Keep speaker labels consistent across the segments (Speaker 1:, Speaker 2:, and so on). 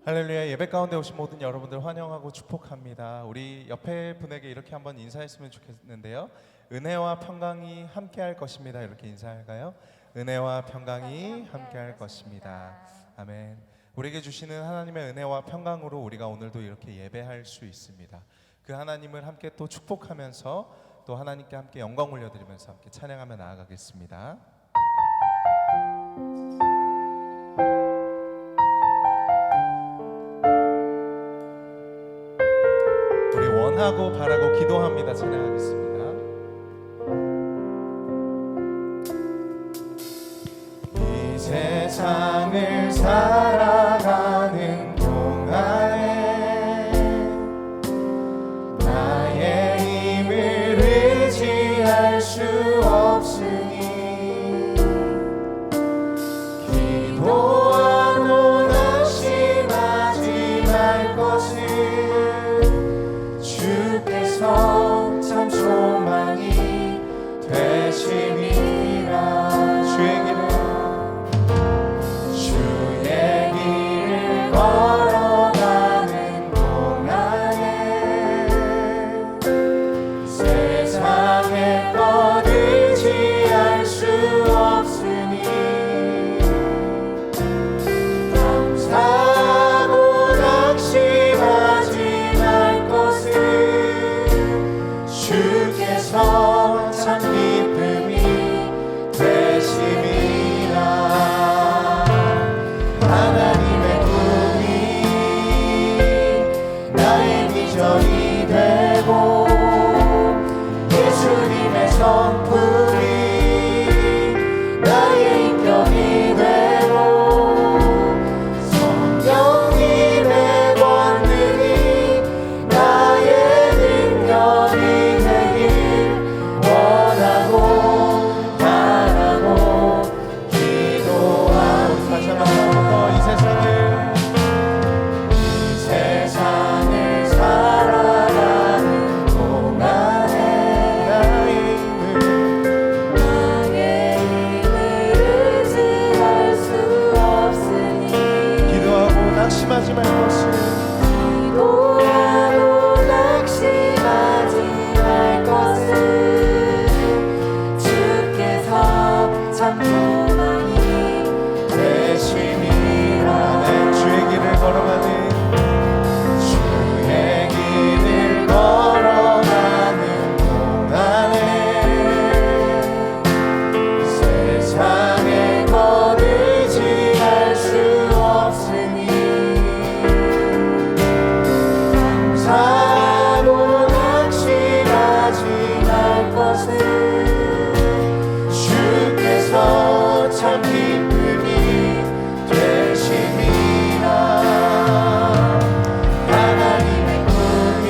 Speaker 1: 할렐루야. 예배 가운데 오신 모든 여러분들 환영하고 축복합니다. 우리 옆에 분에게 이렇게 한번 인사했으면 좋겠는데요. 은혜와 평강이 함께할 것입니다. 이렇게 인사할까요? 은혜와 평강이 함께할 것입니다. 아멘. 우리에게 주시는 하나님의 은혜와 평강으로 우리가 오늘도 이렇게 예배할 수 있습니다. 그 하나님을 함께 또 축복하면서 또 하나님께 함께 영광 올려드리면서 함께 찬양하며 나아가겠습니다. 원하고 바라고 기도합니다. 찬양하겠습니다. 이 세상을 살아가는 동안에 나의 힘을 의지할 수 없으니 기도하고 낙심하지 말 것을 주께서 참 소망이 되심이라. 주의 길을 걸어가는 동안에 세상의 것 의지할 수 없으니 감사하고 낙심하지 말 것을 주께서 참 기쁨이 되심이라. 하나님의 꿈이 나의 비전이 되고 예수님의 성품이 나의 인격이 되고 성령님의 권능이 나의 능력이 되길 원하고 바라고 기도하고. 다시 한번 더 이 세상을 살아가는 동안에 나의 힘을 의지할 수 없으니 기도하고 낙심하지 말 것을 주께서 참 소망이 되심이라. 주의 길을 걸어가는 동안에 세상의 것 의지할 수 없으니 감사하고 낙심하지 말 것을 주께서 참 기쁨이 되심이라. 하나님의 꿈이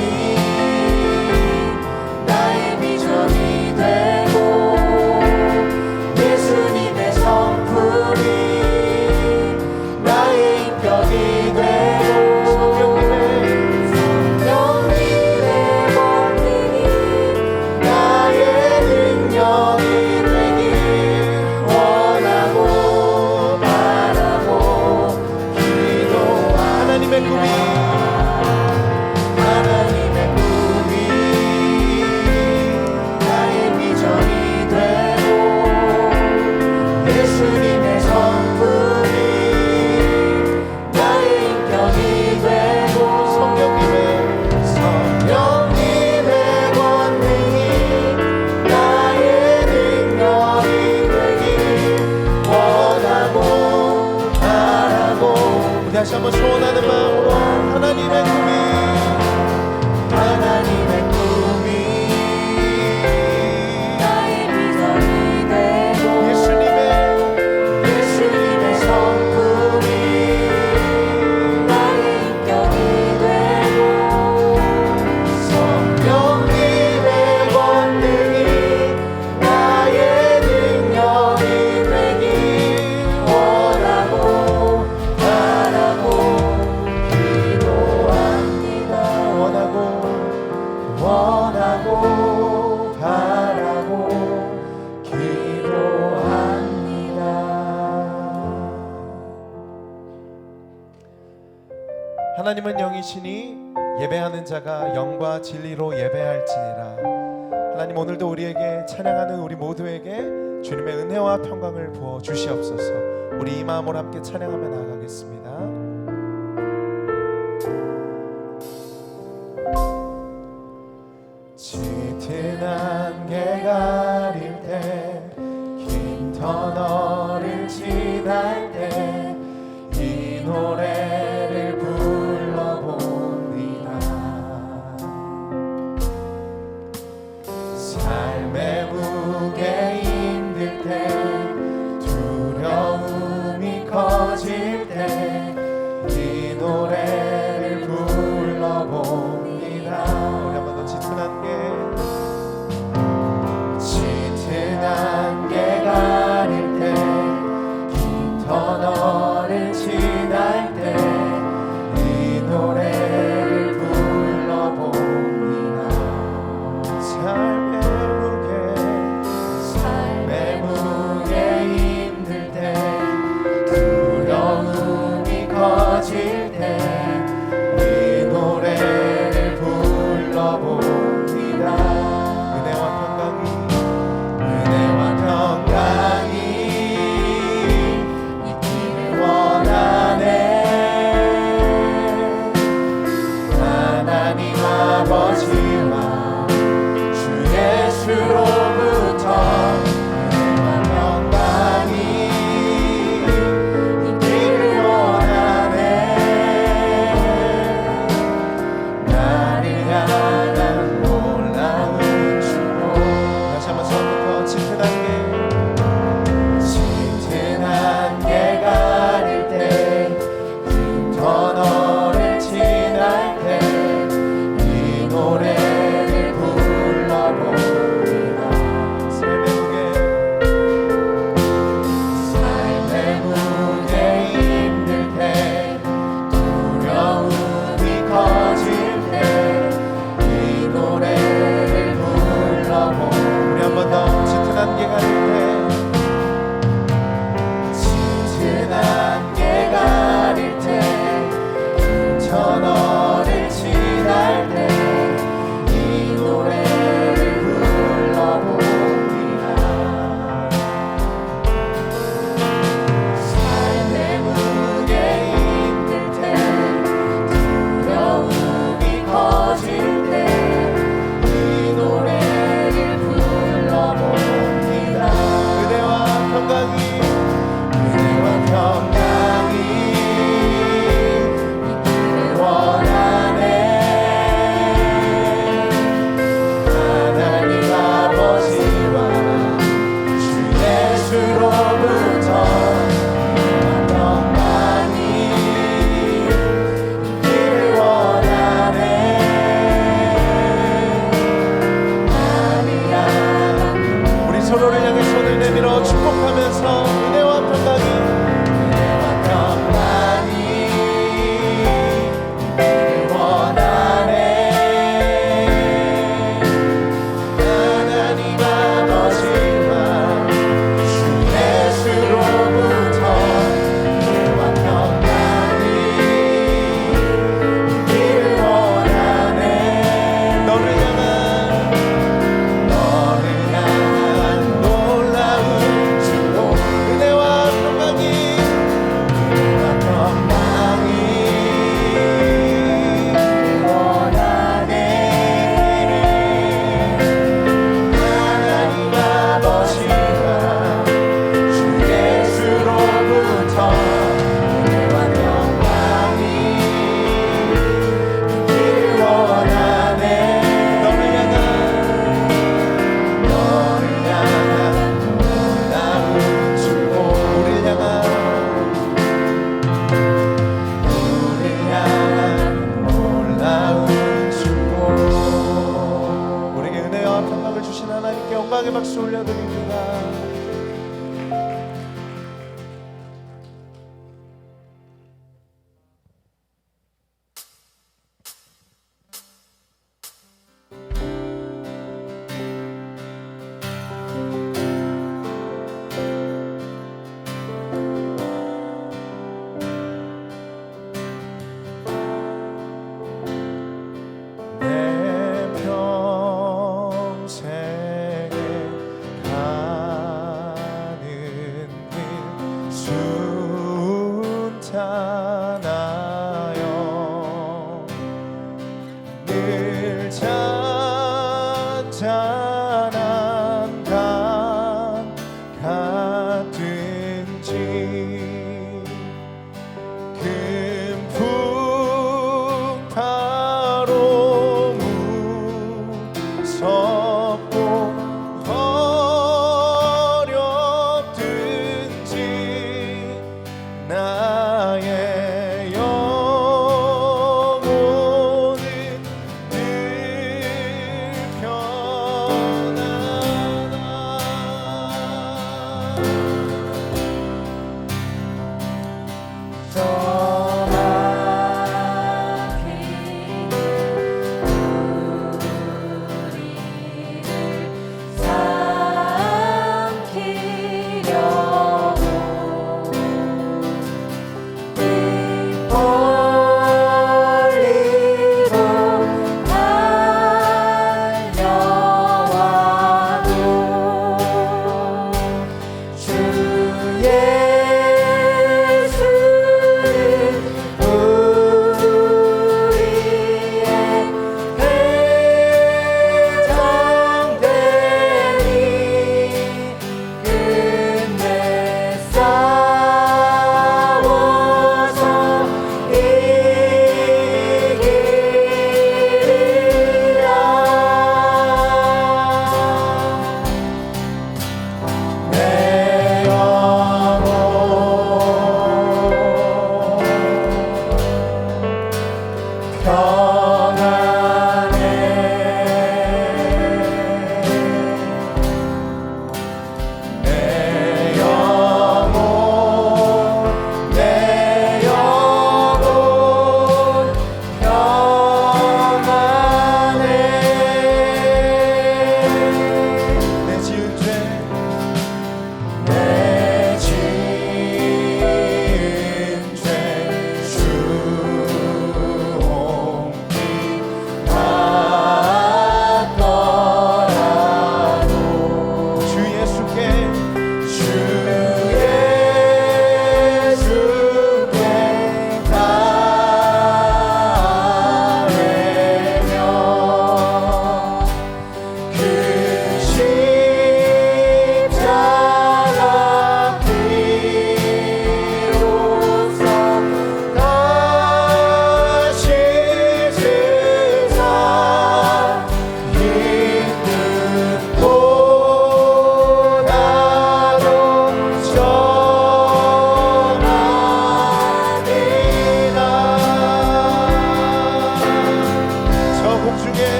Speaker 1: 나의 비전이 되고 예수님의 성품이 나의 인격이 되고 성령님의 권능이 나의 능력이 되길 원하고 바라고 기도하. 하나님의 꿈이 나의 비전이 되고 예수님의 성품이 나의 인격이 되고 성령님의 권능이 나의 능력이 되길 원하고 바라고. 다시 한번 소원하는 마음으로 하나님의 꿈이 나의 비전이 되고 예수님의 성품이 나의 인격이 되고 성령님의 권능이 나의 능력이 되길 원하고 바라고 기도합니다. 하나님은 영이시니 예배하는 자가 영과 진리로 예배할지니라. 하나님, 오늘도 우리에게 찬양하는 우리 모두에게 주님의 은혜와 평강을 부어 주시옵소서. 우리 이 마음으로 함께 찬양하며 나아가겠습니다. 짙은 안개 가릴 때, 긴 터널을 지날 때 이 노래를 불러봅니다. 삶의 무게 힘들 때, 두려움이 커질 때 이 노래를 불러봅니다. 우리 한번 더 짙은 안개 가릴 때, 긴 터널을 지날 때 나의 영혼은 늘 편안하다.
Speaker 2: 우리를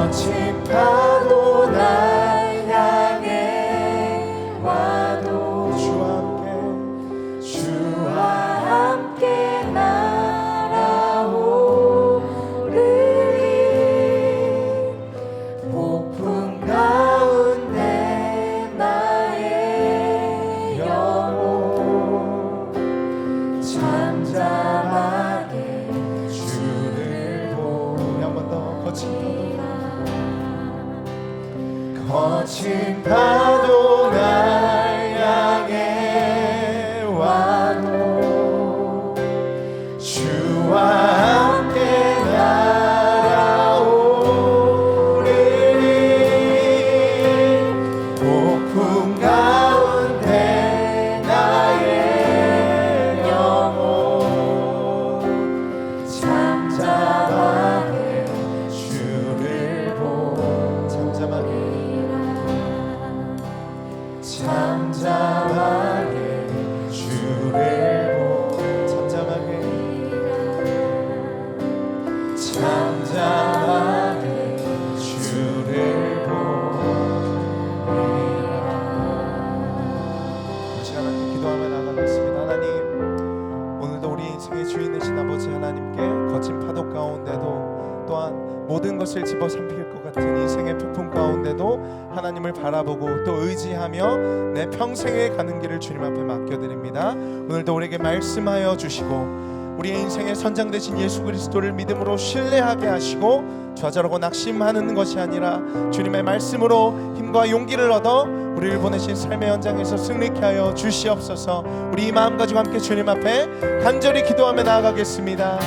Speaker 1: 거친 파도 날 향해 와도 주와 함께 날아오르리. 폭풍 가운데 나의 영혼 잠잠하게 주를 보며. 한 번 더. 거친 파도 날 향해 와도 주와 함께 날아오르리. 폭풍 가운데 나의 영혼 잠잠하게 주를 보며. 잠잠하게 주를 보며. 잠잠하게 주를 보리라. 다시 하나님께 기도하며 나가겠습니다. 하나님, 오늘도 우리 인생의 주인 되신 아버지 하나님께 거친 파도 가운데도 또한 모든 것을 집어삼킬 것 같은 인생의 폭풍 가운데도 하나님을 바라보고 또 의지하며 내 평생에 가는 길을 주님 앞에 맡겨드립니다. 오늘도 우리에게 말씀하여 주시고 우리의 인생의 선장 되신 예수 그리스도를 믿음으로 신뢰하게 하시고 좌절하고 낙심하는 것이 아니라 주님의 말씀으로 힘과 용기를 얻어 우리를 보내신 삶의 현장에서 승리케 하여 주시옵소서. 우리 이 마음 가지고 함께 주님 앞에 간절히 기도하며 나아가겠습니다.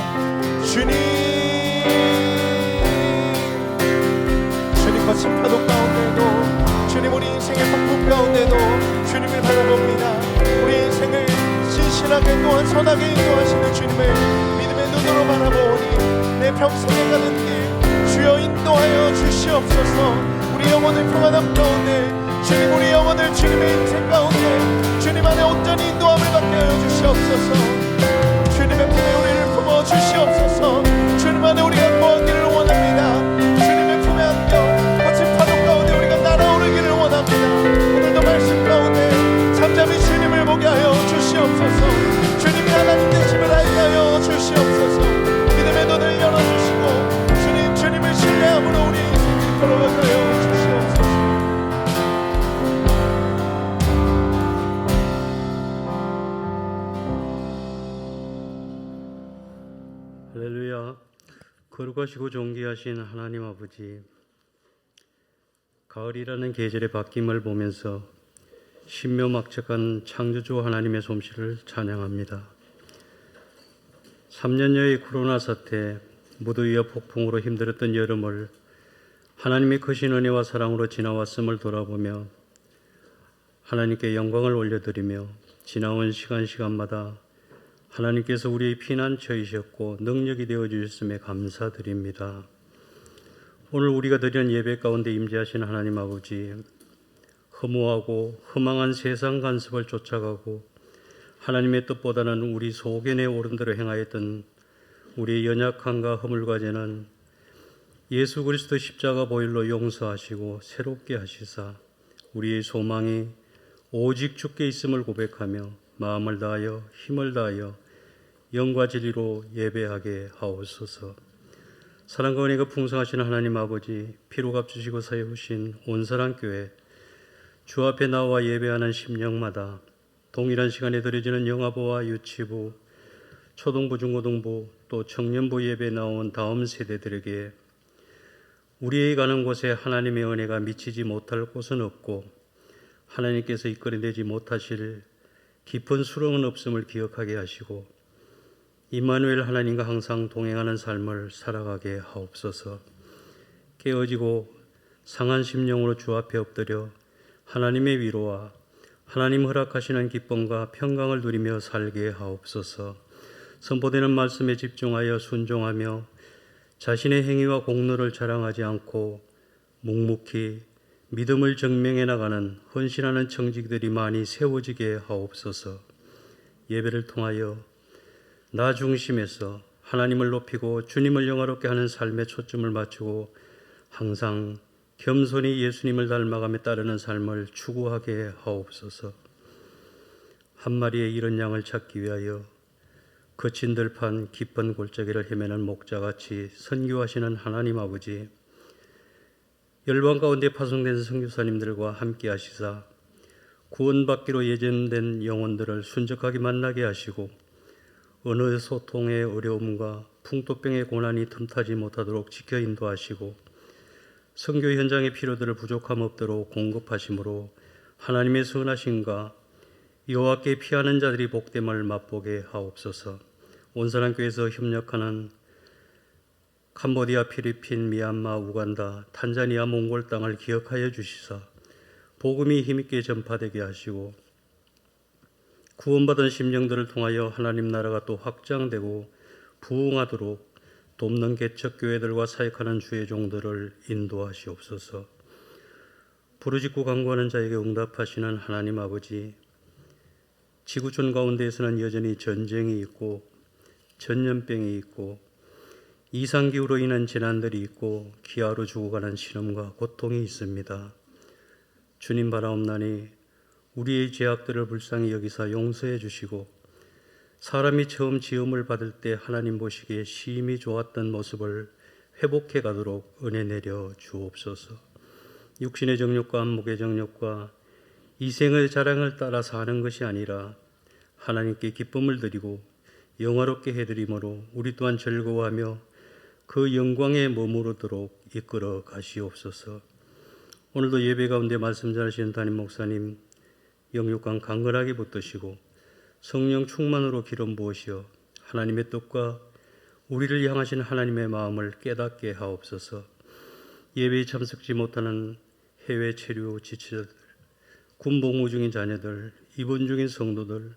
Speaker 1: 주님, 거친 파도 가운데도 주님, 우리 인생의 폭풍 가운데도 주님을 바라봅니다. 우리 인생을 신실하게 또한 선하게 인도하시는 주님을 믿음의 눈으로 바라보니 내 평생에 가는 길 주여 인도하여 주시옵소서. 우리 영혼을 평안함 가운데 주님, 우리 영혼을 주님의 인생 가운데 주님 안에 온전히 인도함을 받게 하여 주시옵소서. 주님의 품에 우리를 품어 주시옵소서. 주님 안에 우리가 거하기를 원합니다. 주님의 품에 안겨 날아오르기를 원합니다. 오늘도 말씀 가운데 잠잠히 주님을 보게 하여 주시옵소서. 주님이 하나님 되심을 알게 하여 주시옵소서. 믿음의 눈을 열어주시고 주님을 신뢰함으로 우리 인생을 걸어가게 하여 주시옵소서.
Speaker 2: 할렐루야. 거룩하시고 존귀하신 하나님 아버지, 가을이라는 계절의 바뀜을 보면서 신묘막측한 창조주 하나님의 솜씨를 찬양합니다. 3년여의 코로나 사태, 무더위와 폭풍으로 힘들었던 여름을 하나님의 크신 은혜와 사랑으로 지나왔음을 돌아보며 하나님께 영광을 올려드리며 지나온 시간마다 하나님께서 우리의 피난처이셨고 능력이 되어주셨음에 감사드립니다. 오늘 우리가 드리는 예배 가운데 임재하신 하나님 아버지, 허무하고 허망한 세상 간섭을 쫓아가고 하나님의 뜻보다는 우리 소견에 오른 대로 행하였던 우리의 연약함과 허물과 죄는 예수 그리스도 십자가 보혈로 용서하시고 새롭게 하시사 우리의 소망이 오직 주께 있음을 고백하며 마음을 다하여 힘을 다하여 영과 진리로 예배하게 하옵소서. 사랑과 은혜가 풍성하신 하나님 아버지, 피로 값주시고 세우신 온사랑교회 주 앞에 나와 예배하는 심령마다 동일한 시간에 드려지는 영아부와 유치부, 초등부, 중고등부 또 청년부 예배에 나온 다음 세대들에게 우리의 가는 곳에 하나님의 은혜가 미치지 못할 곳은 없고 하나님께서 이끌어내지 못하실 깊은 수렁은 없음을 기억하게 하시고 임마누엘 하나님과 항상 동행하는 삶을 살아가게 하옵소서. 깨어지고 상한 심령으로 주 앞에 엎드려 하나님의 위로와 하나님 허락하시는 기쁨과 평강을 누리며 살게 하옵소서. 선포되는 말씀에 집중하여 순종하며 자신의 행위와 공로를 자랑하지 않고 묵묵히 믿음을 증명해 나가는 헌신하는 청지기들이 많이 세워지게 하옵소서. 예배를 통하여 나 중심에서 하나님을 높이고 주님을 영화롭게 하는 삶에 초점을 맞추고 항상 겸손히 예수님을 닮아가며 따르는 삶을 추구하게 하옵소서. 한 마리의 잃은 양을 찾기 위하여 거친 들판 깊은 골짜기를 헤매는 목자같이 선교하시는 하나님 아버지, 열방 가운데 파송된 선교사님들과 함께 하시사 구원받기로 예정된 영혼들을 순적하게 만나게 하시고 언어 소통의 어려움과 풍토병의 고난이 틈타지 못하도록 지켜 인도하시고 선교 현장의 필요들을 부족함 없도록 공급하심으로 하나님의 선하심과 여호와께 피하는 자들이 복됨을 맛보게 하옵소서. 온사랑교회에서 협력하는 캄보디아, 필리핀, 미얀마, 우간다, 탄자니아, 몽골 땅을 기억하여 주시사 복음이 힘있게 전파되게 하시고 구원받은 심령들을 통하여 하나님 나라가 또 확장되고 부흥하도록 돕는 개척교회들과 사역하는 주의 종들을 인도하시옵소서. 부르짖고 간구하는 자에게 응답하시는 하나님 아버지, 지구촌 가운데에서는 여전히 전쟁이 있고 전염병이 있고 이상기후로 인한 재난들이 있고 기아로 죽어가는 시름과 고통이 있습니다. 주님 바라옵나니 우리의 죄악들을 불쌍히 여기사 용서해 주시고 사람이 처음 지음을 받을 때 하나님 보시기에 심히 좋았던 모습을 회복해 가도록 은혜 내려 주옵소서. 육신의 정욕과 안목의 정욕과 이생의 자랑을 따라 사는 것이 아니라 하나님께 기쁨을 드리고 영화롭게 해드림으로 우리 또한 즐거워하며 그 영광에 머무르도록 이끌어 가시옵소서. 오늘도 예배 가운데 말씀 전하시는 담임 목사님 영육간 강건하게 붙드시고 성령 충만으로 기름 부으시어 하나님의 뜻과 우리를 향하신 하나님의 마음을 깨닫게 하옵소서. 예배에 참석지 못하는 해외 체류 지체자들, 군복무 중인 자녀들, 입원 중인 성도들,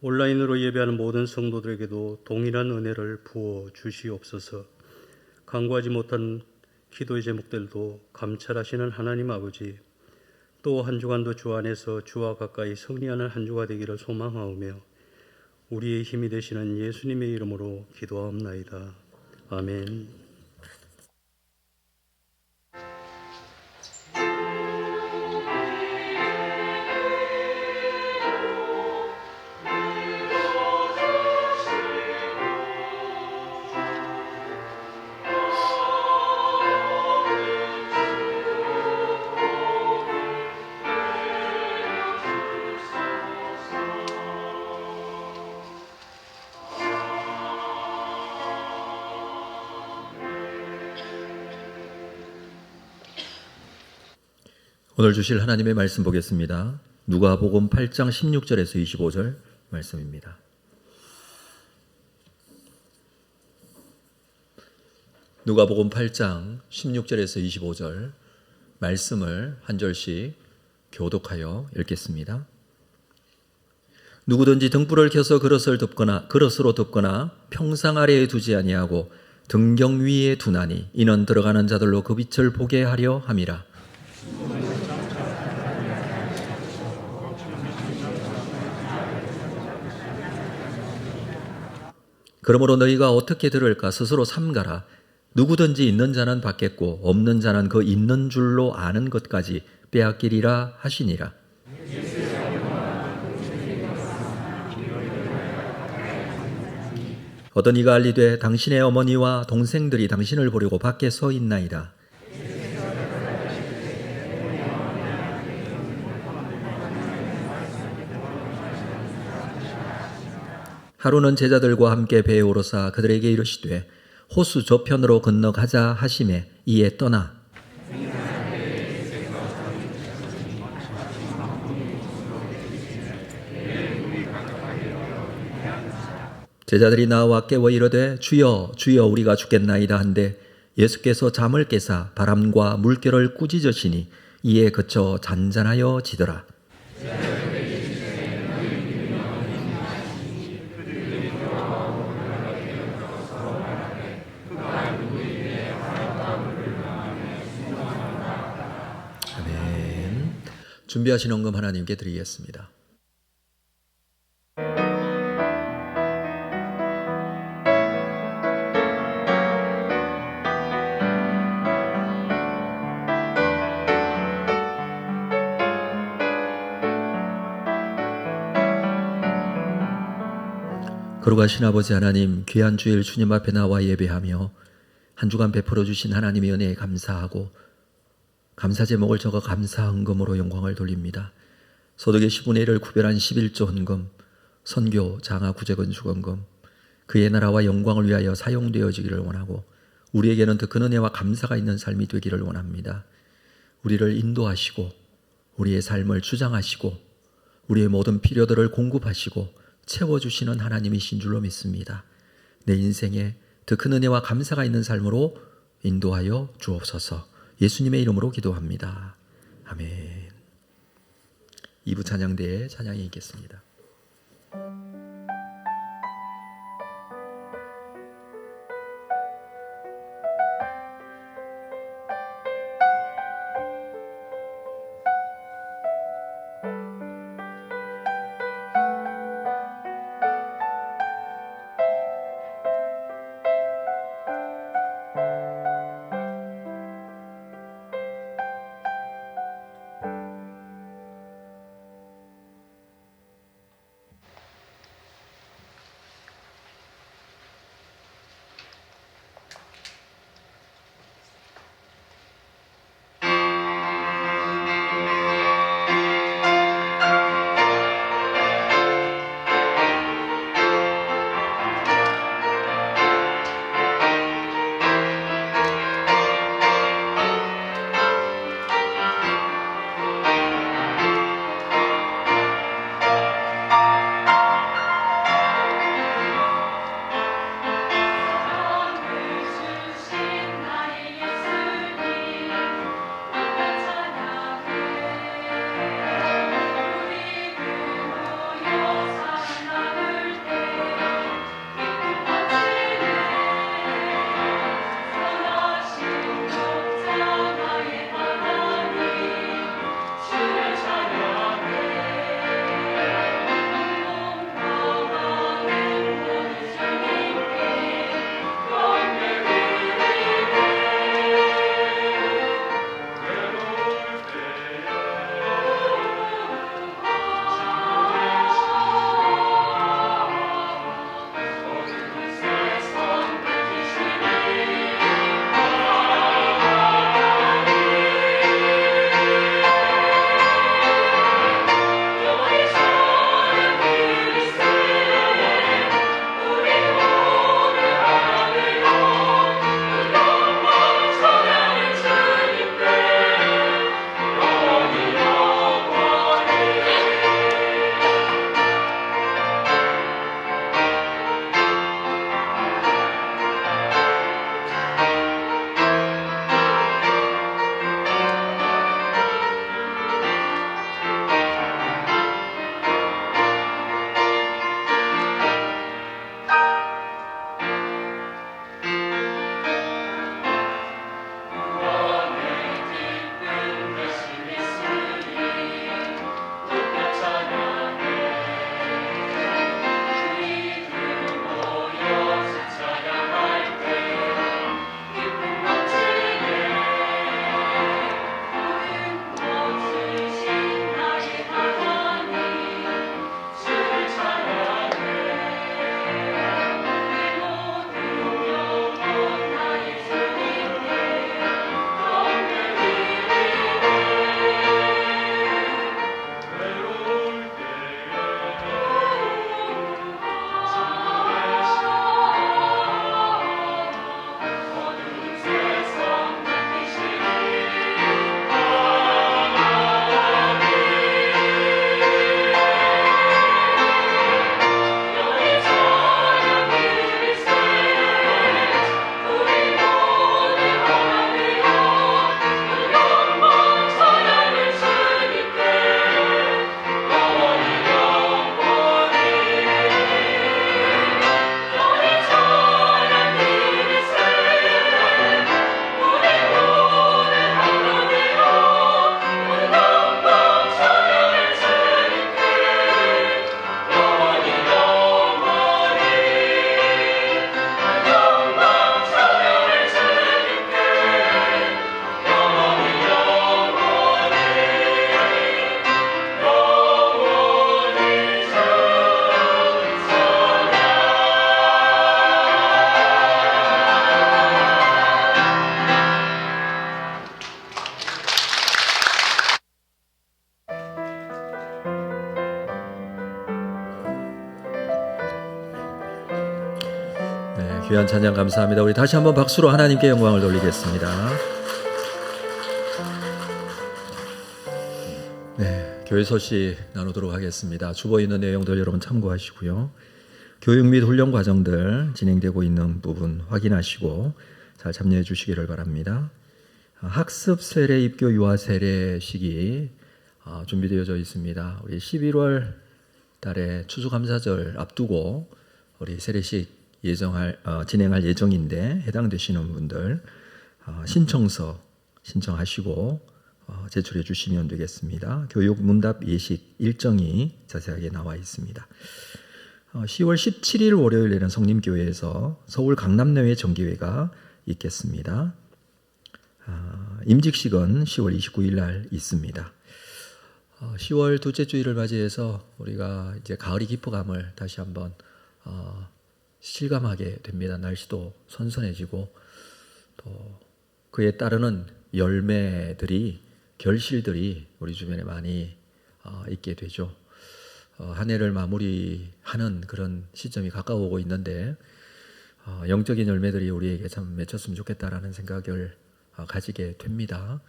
Speaker 2: 온라인으로 예배하는 모든 성도들에게도 동일한 은혜를 부어 주시옵소서. 간구하지 못한 기도의 제목들도 감찰하시는 하나님 아버지, 또 한 주간도 주 안에서 주와 가까이 승리하는 한 주가 되기를 소망하오며 우리의 힘이 되시는 예수님의 이름으로 기도하옵나이다. 아멘.
Speaker 3: 오늘 주실 하나님의 말씀 보겠습니다. 누가복음 8장 16절에서 25절 말씀입니다. 누가복음 8장 16절에서 25절 말씀을 한 절씩 교독하여 읽겠습니다. 누구든지 등불을 켜서 그릇으로 덮거나 평상 아래에 두지 아니하고 등경 위에 두나니 이는 들어가는 자들로 그 빛을 보게 하려 함이라. 그러므로 너희가 어떻게 들을까 스스로 삼가라. 누구든지 있는 자는 받겠고 없는 자는 그 있는 줄로 아는 것까지 빼앗기리라 하시니라. 어떤 이가 알리되 당신의 어머니와 동생들이 당신을 보려고 밖에 서 있나이다. 하루는 제자들과 함께 배에 오르사 그들에게 이르시되 호수 저편으로 건너가자 하시매 이에 떠나 제자들이 나와 깨워 이르되 주여 주여 우리가 죽겠나이다 한데 예수께서 잠을 깨사 바람과 물결을 꾸짖으시니 이에 그쳐 잔잔하여 지더라. 아멘. 준비하신 헌금 하나님께 드리겠습니다. 거룩하신 아버지 하나님, 귀한 주일 주님 앞에 나와 예배하며 한 주간 베풀어 주신 하나님의 은혜에 감사하고 감사 제목을 적어 감사 헌금으로 영광을 돌립니다. 소득의 10분의 1을 구별한 11조 헌금, 선교, 장하, 구제건 주건금, 그의 나라와 영광을 위하여 사용되어지기를 원하고 우리에게는 더 큰 은혜와 감사가 있는 삶이 되기를 원합니다. 우리를 인도하시고 우리의 삶을 주장하시고 우리의 모든 필요들을 공급하시고 채워주시는 하나님이신 줄로 믿습니다. 내 인생에 더 큰 은혜와 감사가 있는 삶으로 인도하여 주옵소서. 예수님의 이름으로 기도합니다. 아멘. 2부 찬양대에 찬양이 있겠습니다. 귀한 찬양 감사합니다. 우리 다시 한번 박수로 하나님께 영광을 돌리겠습니다. 네, 교회 소식 나누도록 하겠습니다. 주보에 있는 내용들 여러분 참고하시고요. 교육 및 훈련 과정들 진행되고 있는 부분 확인하시고 잘 참여해 주시기를 바랍니다. 학습 세례, 입교 유아 세례 시기 준비되어져 있습니다. 우리 11월 달에 추수감사절 앞두고 우리 세례식 진행할 예정인데 해당되시는 분들 신청서 신청하시고 제출해 주시면 되겠습니다. 교육 문답 예식 일정이 자세하게 나와 있습니다. 10월 17일 월요일에는 성림교회에서 서울 강남내외 정기회가 있겠습니다. 임직식은 10월 29일 날 있습니다. 10월 둘째 주일을 맞이해서 우리가 이제 가을이 깊어감을 다시 한번 실감하게 됩니다. 날씨도 선선해지고 또 그에 따르는 열매들이 결실들이 우리 주변에 많이 있게 되죠. 한 해를 마무리하는 그런 시점이 가까워오고 있는데 영적인 열매들이 우리에게 참 맺혔으면 좋겠다라는 생각을 가지게 됩니다.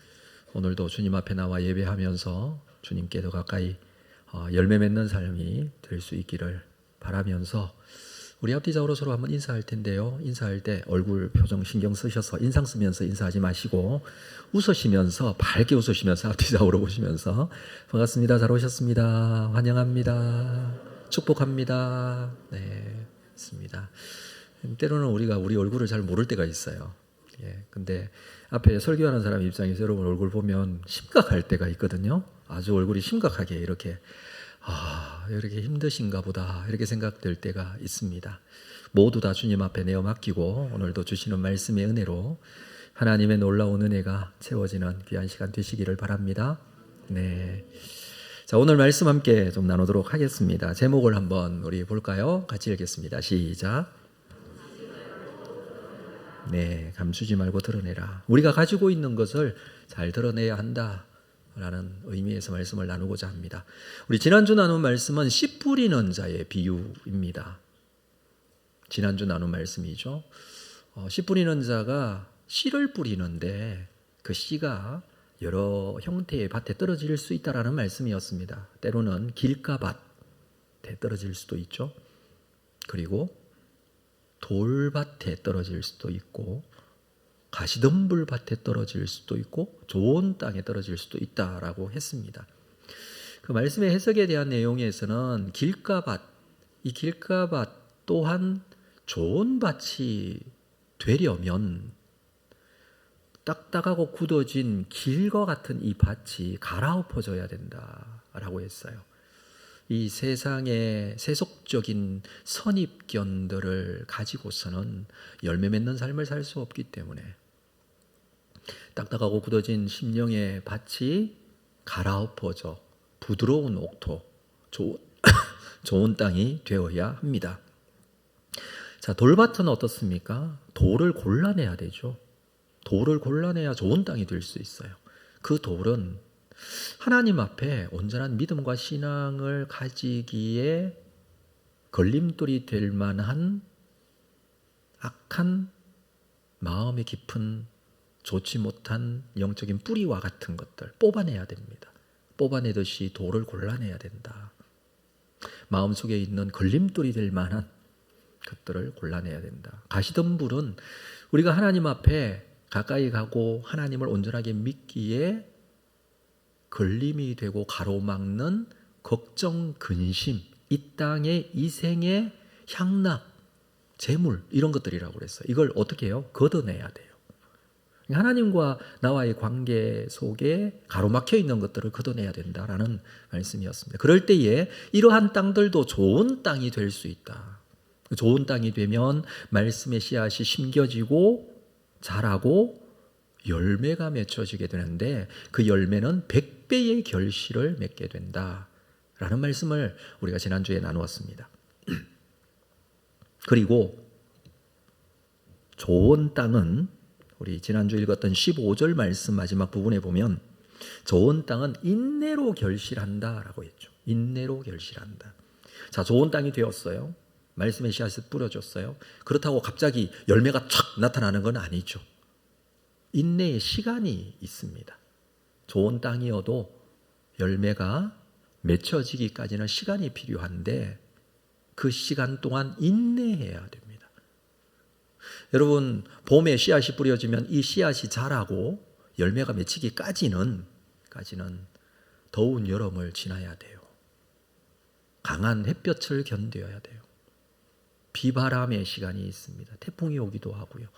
Speaker 3: 오늘도 주님 앞에 나와 예배하면서 주님께 더 가까이 열매 맺는 삶이 될 수 있기를 바라면서 우리 앞뒤적으로 서로 한번 인사할 텐데요. 인사할 때 얼굴 표정 신경 쓰셔서 인상 쓰면서 인사하지 마시고 웃으시면서 밝게 웃으시면서 앞뒤적으로 보시면서 반갑습니다. 잘 오셨습니다. 환영합니다. 축복합니다. 네, 있습니다. 때로는 우리가 우리 얼굴을 잘 모를 때가 있어요. 근데 앞에 설교하는 사람 입장에서 여러분 얼굴 보면 심각할 때가 있거든요. 아주 얼굴이 심각하게 이렇게 힘드신가 보다 이렇게 생각될 때가 있습니다. 모두 다 주님 앞에 내어 맡기고 오늘도 주시는 말씀의 은혜로 하나님의 놀라운 은혜가 채워지는 귀한 시간 되시기를 바랍니다. 네. 자, 오늘 말씀 함께 좀 나누도록 하겠습니다. 제목을 한번 우리 볼까요? 같이 읽겠습니다. 시작. 네, 감추지 말고 드러내라. 우리가 가지고 있는 것을 잘 드러내야 한다 라는 의미에서 말씀을 나누고자 합니다. 우리 지난주 나눈 말씀은 씨 뿌리는 자의 비유입니다. 지난주 나눈 말씀이죠. 씨 뿌리는 자가 씨를 뿌리는데 그 씨가 여러 형태의 밭에 떨어질 수 있다라는 말씀이었습니다. 때로는 길가밭에 떨어질 수도 있죠. 그리고 돌밭에 떨어질 수도 있고 가시덤불 밭에 떨어질 수도 있고 좋은 땅에 떨어질 수도 있다라고 했습니다. 그 말씀의 해석에 대한 내용에서는 길가밭, 이 길가밭 또한 좋은 밭이 되려면 딱딱하고 굳어진 길과 같은 이 밭이 갈아엎어져야 된다라고 했어요. 이 세상의 세속적인 선입견들을 가지고서는 열매 맺는 삶을 살 수 없기 때문에 딱딱하고 굳어진 심령의 밭이 갈아엎어져 부드러운 옥토, 좋은 땅이 되어야 합니다. 자, 돌밭은 어떻습니까? 돌을 골라내야 되죠. 돌을 골라내야 좋은 땅이 될 수 있어요. 그 돌은 하나님 앞에 온전한 믿음과 신앙을 가지기에 걸림돌이 될 만한 악한 마음의 깊은 좋지 못한 영적인 뿌리와 같은 것들 뽑아내야 됩니다. 뽑아내듯이 돌을 골라내야 된다. 마음속에 있는 걸림돌이 될 만한 것들을 골라내야 된다. 가시덤불은 우리가 하나님 앞에 가까이 가고 하나님을 온전하게 믿기에 걸림이 되고 가로막는 걱정, 근심, 이 땅의 이 생의 향락, 재물 이런 것들이라고 그랬어요. 이걸 어떻게 해요? 걷어내야 돼요. 하나님과 나와의 관계 속에 가로막혀 있는 것들을 걷어내야 된다라는 말씀이었습니다. 그럴 때에 이러한 땅들도 좋은 땅이 될 수 있다. 좋은 땅이 되면 말씀의 씨앗이 심겨지고 자라고 열매가 맺혀지게 되는데 그 열매는 100배의 결실을 맺게 된다라는 말씀을 우리가 지난주에 나누었습니다. 그리고 좋은 땅은 우리 지난주 읽었던 15절 말씀 마지막 부분에 보면 좋은 땅은 인내로 결실한다라고 했죠. 인내로 결실한다. 자, 좋은 땅이 되었어요. 말씀의 씨앗을 뿌려줬어요. 그렇다고 갑자기 열매가 촥 나타나는 건 아니죠. 인내의 시간이 있습니다. 좋은 땅이어도 열매가 맺혀지기까지는 시간이 필요한데 그 시간 동안 인내해야 됩니다. 여러분, 봄에 씨앗이 뿌려지면 이 씨앗이 자라고 열매가 맺히기까지는 더운 여름을 지나야 돼요. 강한 햇볕을 견뎌야 돼요. 비바람의 시간이 있습니다. 태풍이 오기도 하고요.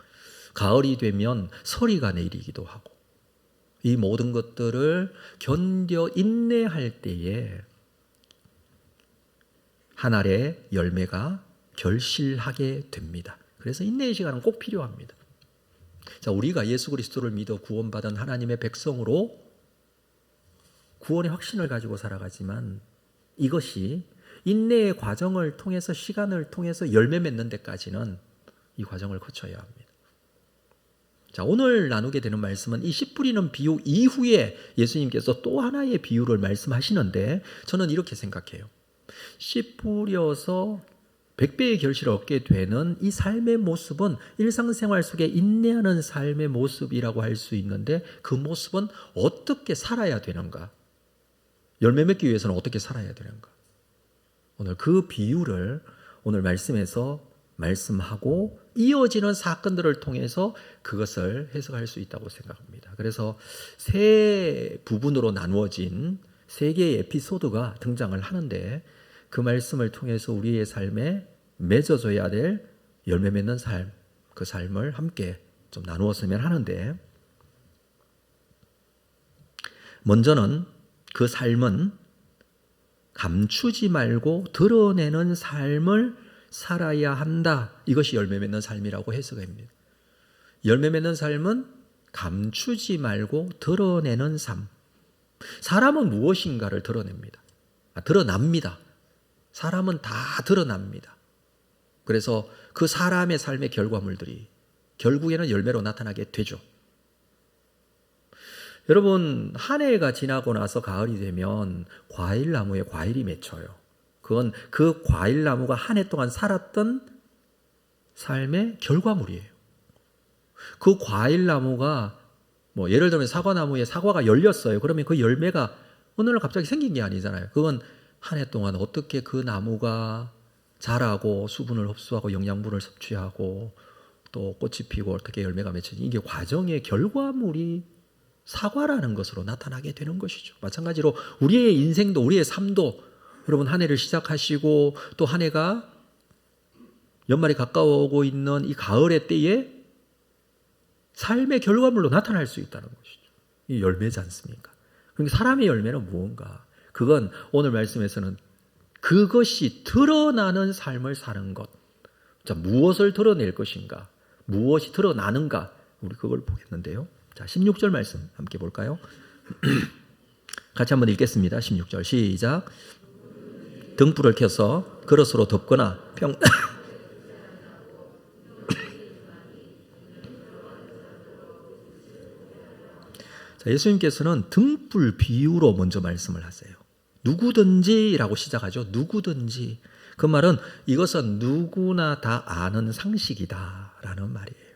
Speaker 3: 가을이 되면 서리가 내리기도 하고, 이 모든 것들을 견뎌 인내할 때에 한 알의 열매가 결실하게 됩니다. 그래서 인내의 시간은 꼭 필요합니다. 자, 우리가 예수 그리스도를 믿어 구원받은 하나님의 백성으로 구원의 확신을 가지고 살아가지만 이것이 인내의 과정을 통해서 시간을 통해서 열매 맺는 데까지는 이 과정을 거쳐야 합니다. 자, 오늘 나누게 되는 말씀은 이 씨 뿌리는 비유 이후에 예수님께서 또 하나의 비유를 말씀하시는데 저는 이렇게 생각해요. 씨 뿌려서 100배의 결실을 얻게 되는 이 삶의 모습은 일상생활 속에 인내하는 삶의 모습이라고 할 수 있는데 그 모습은 어떻게 살아야 되는가? 열매 맺기 위해서는 어떻게 살아야 되는가? 오늘 그 비유를 오늘 말씀에서 말씀하고 이어지는 사건들을 통해서 그것을 해석할 수 있다고 생각합니다. 그래서 세 부분으로 나누어진 세 개의 에피소드가 등장을 하는데 그 말씀을 통해서 우리의 삶에 맺어져야 될 열매 맺는 삶, 그 삶을 함께 좀 나누었으면 하는데, 먼저는 그 삶은 감추지 말고 드러내는 삶을 살아야 한다. 이것이 열매 맺는 삶이라고 해석합니다. 열매 맺는 삶은 감추지 말고 드러내는 삶. 사람은 무엇인가를 드러냅니다. 드러납니다. 사람은 다 드러납니다. 그래서 그 사람의 삶의 결과물들이 결국에는 열매로 나타나게 되죠. 여러분, 한 해가 지나고 나서 가을이 되면 과일나무에 과일이 맺혀요. 그건 그 과일나무가 한 해 동안 살았던 삶의 결과물이에요. 그 과일나무가 예를 들면 사과나무에 사과가 열렸어요. 그러면 그 열매가 어느 날 갑자기 생긴 게 아니잖아요. 그건 한 해 동안 어떻게 그 나무가 자라고 수분을 흡수하고 영양분을 섭취하고 또 꽃이 피고 어떻게 열매가 맺혀지니 이게 과정의 결과물이 사과라는 것으로 나타나게 되는 것이죠. 마찬가지로 우리의 인생도 우리의 삶도 여러분 한 해를 시작하시고 또 한 해가 연말이 가까워오고 있는 이 가을의 때에 삶의 결과물로 나타날 수 있다는 것이죠. 이 열매지 않습니까? 그러니까 사람의 열매는 무언가? 그건 오늘 말씀에서는 그것이 드러나는 삶을 사는 것. 자, 무엇을 드러낼 것인가? 무엇이 드러나는가? 우리 그걸 보겠는데요. 자, 16절 말씀 함께 볼까요? 같이 한번 읽겠습니다. 16절 시작. 등불을 켜서 그릇으로 덮거나 자, 예수님께서는 등불 비유로 먼저 말씀을 하세요. 누구든지라고 시작하죠. 누구든지. 그 말은 이것은 누구나 다 아는 상식이다라는 말이에요.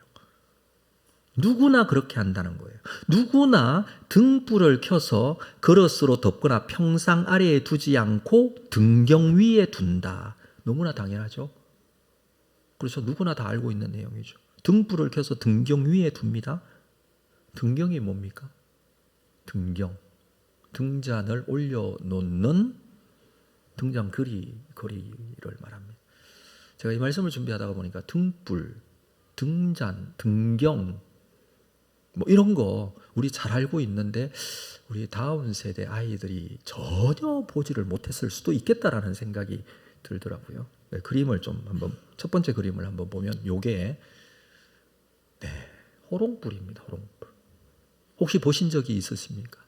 Speaker 3: 누구나 그렇게 한다는 거예요. 누구나 등불을 켜서 그릇으로 덮거나 평상 아래에 두지 않고 등경 위에 둔다. 너무나 당연하죠. 그래서 누구나 다 알고 있는 내용이죠. 등불을 켜서 등경 위에 둡니다. 등경이 뭡니까? 등경. 등잔을 올려놓는 등잔 거리를 말합니다. 제가 이 말씀을 준비하다가 보니까 등불, 등잔, 등경 이런 거 우리 잘 알고 있는데 우리 다음 세대 아이들이 전혀 보지를 못했을 수도 있겠다라는 생각이 들더라고요. 네, 그림을 좀 한번 첫 번째 그림을 한번 보면 요게 호롱불입니다. 호롱불. 혹시 보신 적이 있으십니까?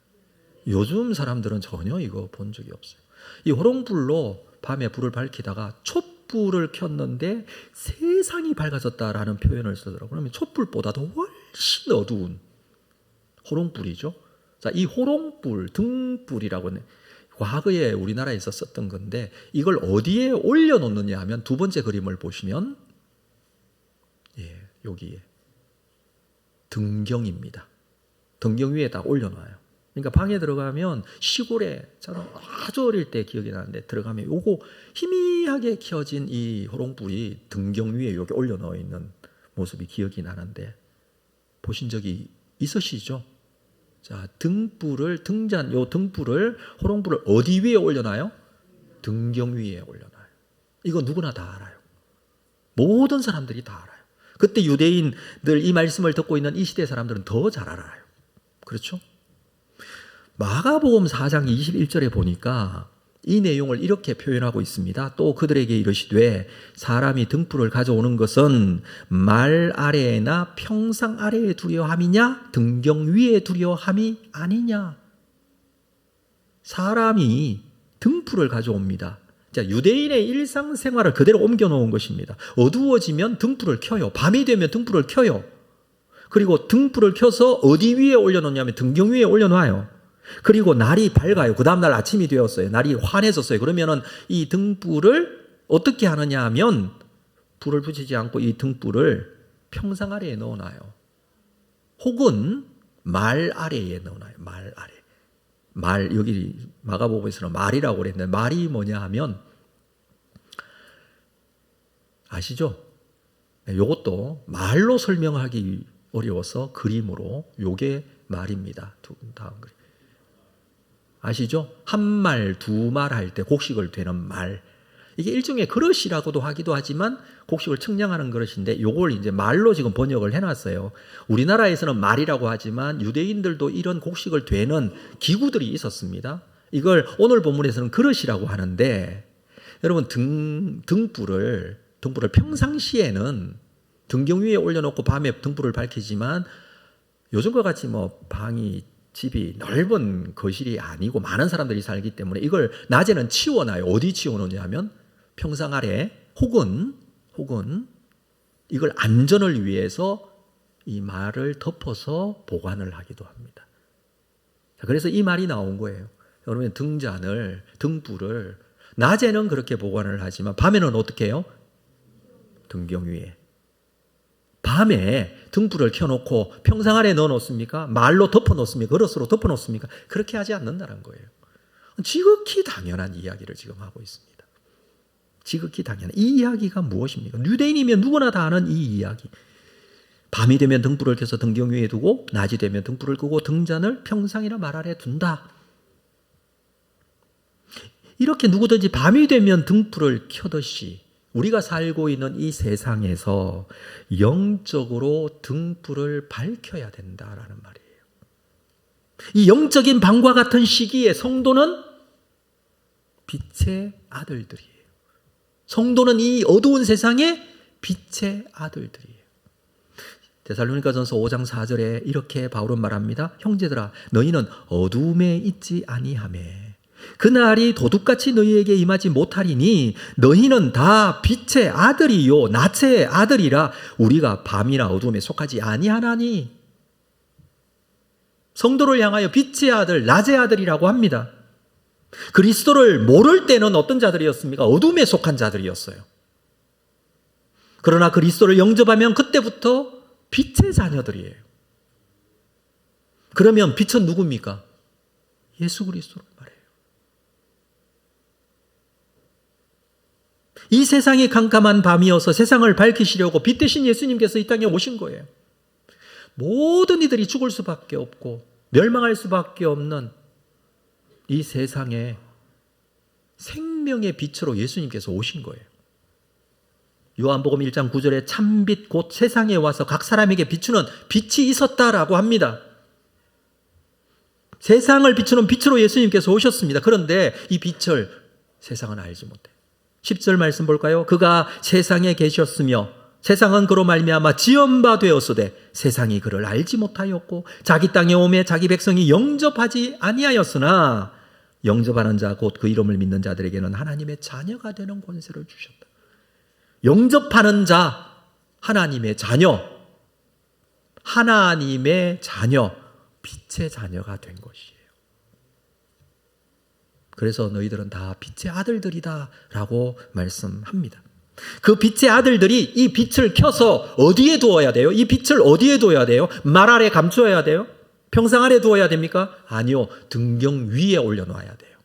Speaker 3: 요즘 사람들은 전혀 이거 본 적이 없어요. 이 호롱불로 밤에 불을 밝히다가 촛불을 켰는데 세상이 밝아졌다라는 표현을 쓰더라고요. 그러면 촛불보다도 훨씬 어두운 호롱불이죠. 자, 이 호롱불, 등불이라고 하는 과거에 우리나라에서 썼던 건데 이걸 어디에 올려놓느냐 하면 두 번째 그림을 보시면 여기에 등경입니다. 등경 위에 딱 올려놔요. 그러니까 방에 들어가면 시골에 저는 아주 어릴 때 기억이 나는데 들어가면 요거 희미하게 켜진 이 호롱불이 등경 위에 여기 올려놓아 있는 모습이 기억이 나는데 보신 적이 있으시죠? 자, 등불을 호롱불을 어디 위에 올려놔요? 등경 위에 올려놔요. 이거 누구나 다 알아요. 모든 사람들이 다 알아요. 그때 유대인들 이 말씀을 듣고 있는 이 시대 사람들은 더 잘 알아요. 그렇죠? 마가복음 4장 21절에 보니까 이 내용을 이렇게 표현하고 있습니다. 또 그들에게 이르시되 사람이 등불을 가져오는 것은 말 아래나 평상 아래에 두려 함이냐 등경 위에 두려 함이 아니냐. 사람이 등불을 가져옵니다. 자, 유대인의 일상생활을 그대로 옮겨놓은 것입니다. 어두워지면 등불을 켜요. 밤이 되면 등불을 켜요. 그리고 등불을 켜서 어디 위에 올려놓냐면 등경 위에 올려놔요. 그리고 날이 밝아요. 그 다음날 아침이 되었어요. 날이 환해졌어요. 그러면은 이 등불을 어떻게 하느냐 하면 불을 붙이지 않고 이 등불을 평상 아래에 넣어놔요. 혹은 말 아래에 넣어놔요. 말 아래. 말, 여기 마가복음에서는 말이라고 그랬는데 말이 뭐냐 하면 아시죠? 이것도 말로 설명하기 어려워서 그림으로 요게 말입니다. 다음 그림. 아시죠? 한 말, 두 말 할 때 곡식을 되는 말. 이게 일종의 그릇이라고도 하기도 하지만 곡식을 측량하는 그릇인데 요걸 이제 말로 지금 번역을 해놨어요. 우리나라에서는 말이라고 하지만 유대인들도 이런 곡식을 되는 기구들이 있었습니다. 이걸 오늘 본문에서는 그릇이라고 하는데 여러분 등불을 평상시에는 등경 위에 올려놓고 밤에 등불을 밝히지만 요즘과 같이 집이 넓은 거실이 아니고 많은 사람들이 살기 때문에 이걸 낮에는 치워놔요. 어디 치워놓냐 하면 평상 아래 혹은 이걸 안전을 위해서 이 말을 덮어서 보관을 하기도 합니다. 자, 그래서 이 말이 나온 거예요. 여러분 등불을 낮에는 그렇게 보관을 하지만 밤에는 어떻게 해요? 등경 위에. 밤에 등불을 켜놓고 평상 아래 넣어놓습니까? 말로 덮어놓습니까? 그릇으로 덮어놓습니까? 그렇게 하지 않는다는 거예요. 지극히 당연한 이야기를 지금 하고 있습니다. 지극히 당연한 이 이야기가 무엇입니까? 유대인이면 누구나 다 아는 이 이야기. 밤이 되면 등불을 켜서 등경 위에 두고 낮이 되면 등불을 끄고 등잔을 평상이나 말 아래 둔다. 이렇게 누구든지 밤이 되면 등불을 켜듯이 우리가 살고 있는 이 세상에서 영적으로 등불을 밝혀야 된다라는 말이에요. 이 영적인 밤과 같은 시기에 성도는 빛의 아들들이에요. 성도는 이 어두운 세상의 빛의 아들들이에요. 데살로니가전서 5장 4절에 이렇게 바울은 말합니다. 형제들아 너희는 어두움에 있지 아니하매 그날이 도둑같이 너희에게 임하지 못하리니 너희는 다 빛의 아들이요 낮의 아들이라 우리가 밤이나 어두움에 속하지 아니하나니. 성도를 향하여 빛의 아들, 낮의 아들이라고 합니다. 그리스도를 모를 때는 어떤 자들이었습니까? 어둠에 속한 자들이었어요. 그러나 그리스도를 영접하면 그때부터 빛의 자녀들이에요. 그러면 빛은 누굽니까? 예수 그리스도로 말해요. 이 세상이 캄캄한 밤이어서 세상을 밝히시려고 빛 대신 예수님께서 이 땅에 오신 거예요. 모든 이들이 죽을 수밖에 없고 멸망할 수밖에 없는 이 세상에 생명의 빛으로 예수님께서 오신 거예요. 요한복음 1장 9절에 참빛 곧 세상에 와서 각 사람에게 비추는 빛이 있었다라고 합니다. 세상을 비추는 빛으로 예수님께서 오셨습니다. 그런데 이 빛을 세상은 알지 못해요. 10절 말씀 볼까요? 그가 세상에 계셨으며 세상은 그로 말미암아 지은 바 되었으되 세상이 그를 알지 못하였고 자기 땅에 오매 자기 백성이 영접하지 아니하였으나 영접하는 자 곧 그 이름을 믿는 자들에게는 하나님의 자녀가 되는 권세를 주셨다. 영접하는 자 하나님의 자녀, 하나님의 자녀, 빛의 자녀가 된 것이에요. 그래서 너희들은 다 빛의 아들들이다 라고 말씀합니다. 그 빛의 아들들이 이 빛을 켜서 어디에 두어야 돼요? 이 빛을 어디에 두어야 돼요? 말 아래 감추어야 돼요? 평상 아래 두어야 됩니까? 아니요. 등경 위에 올려놔야 돼요.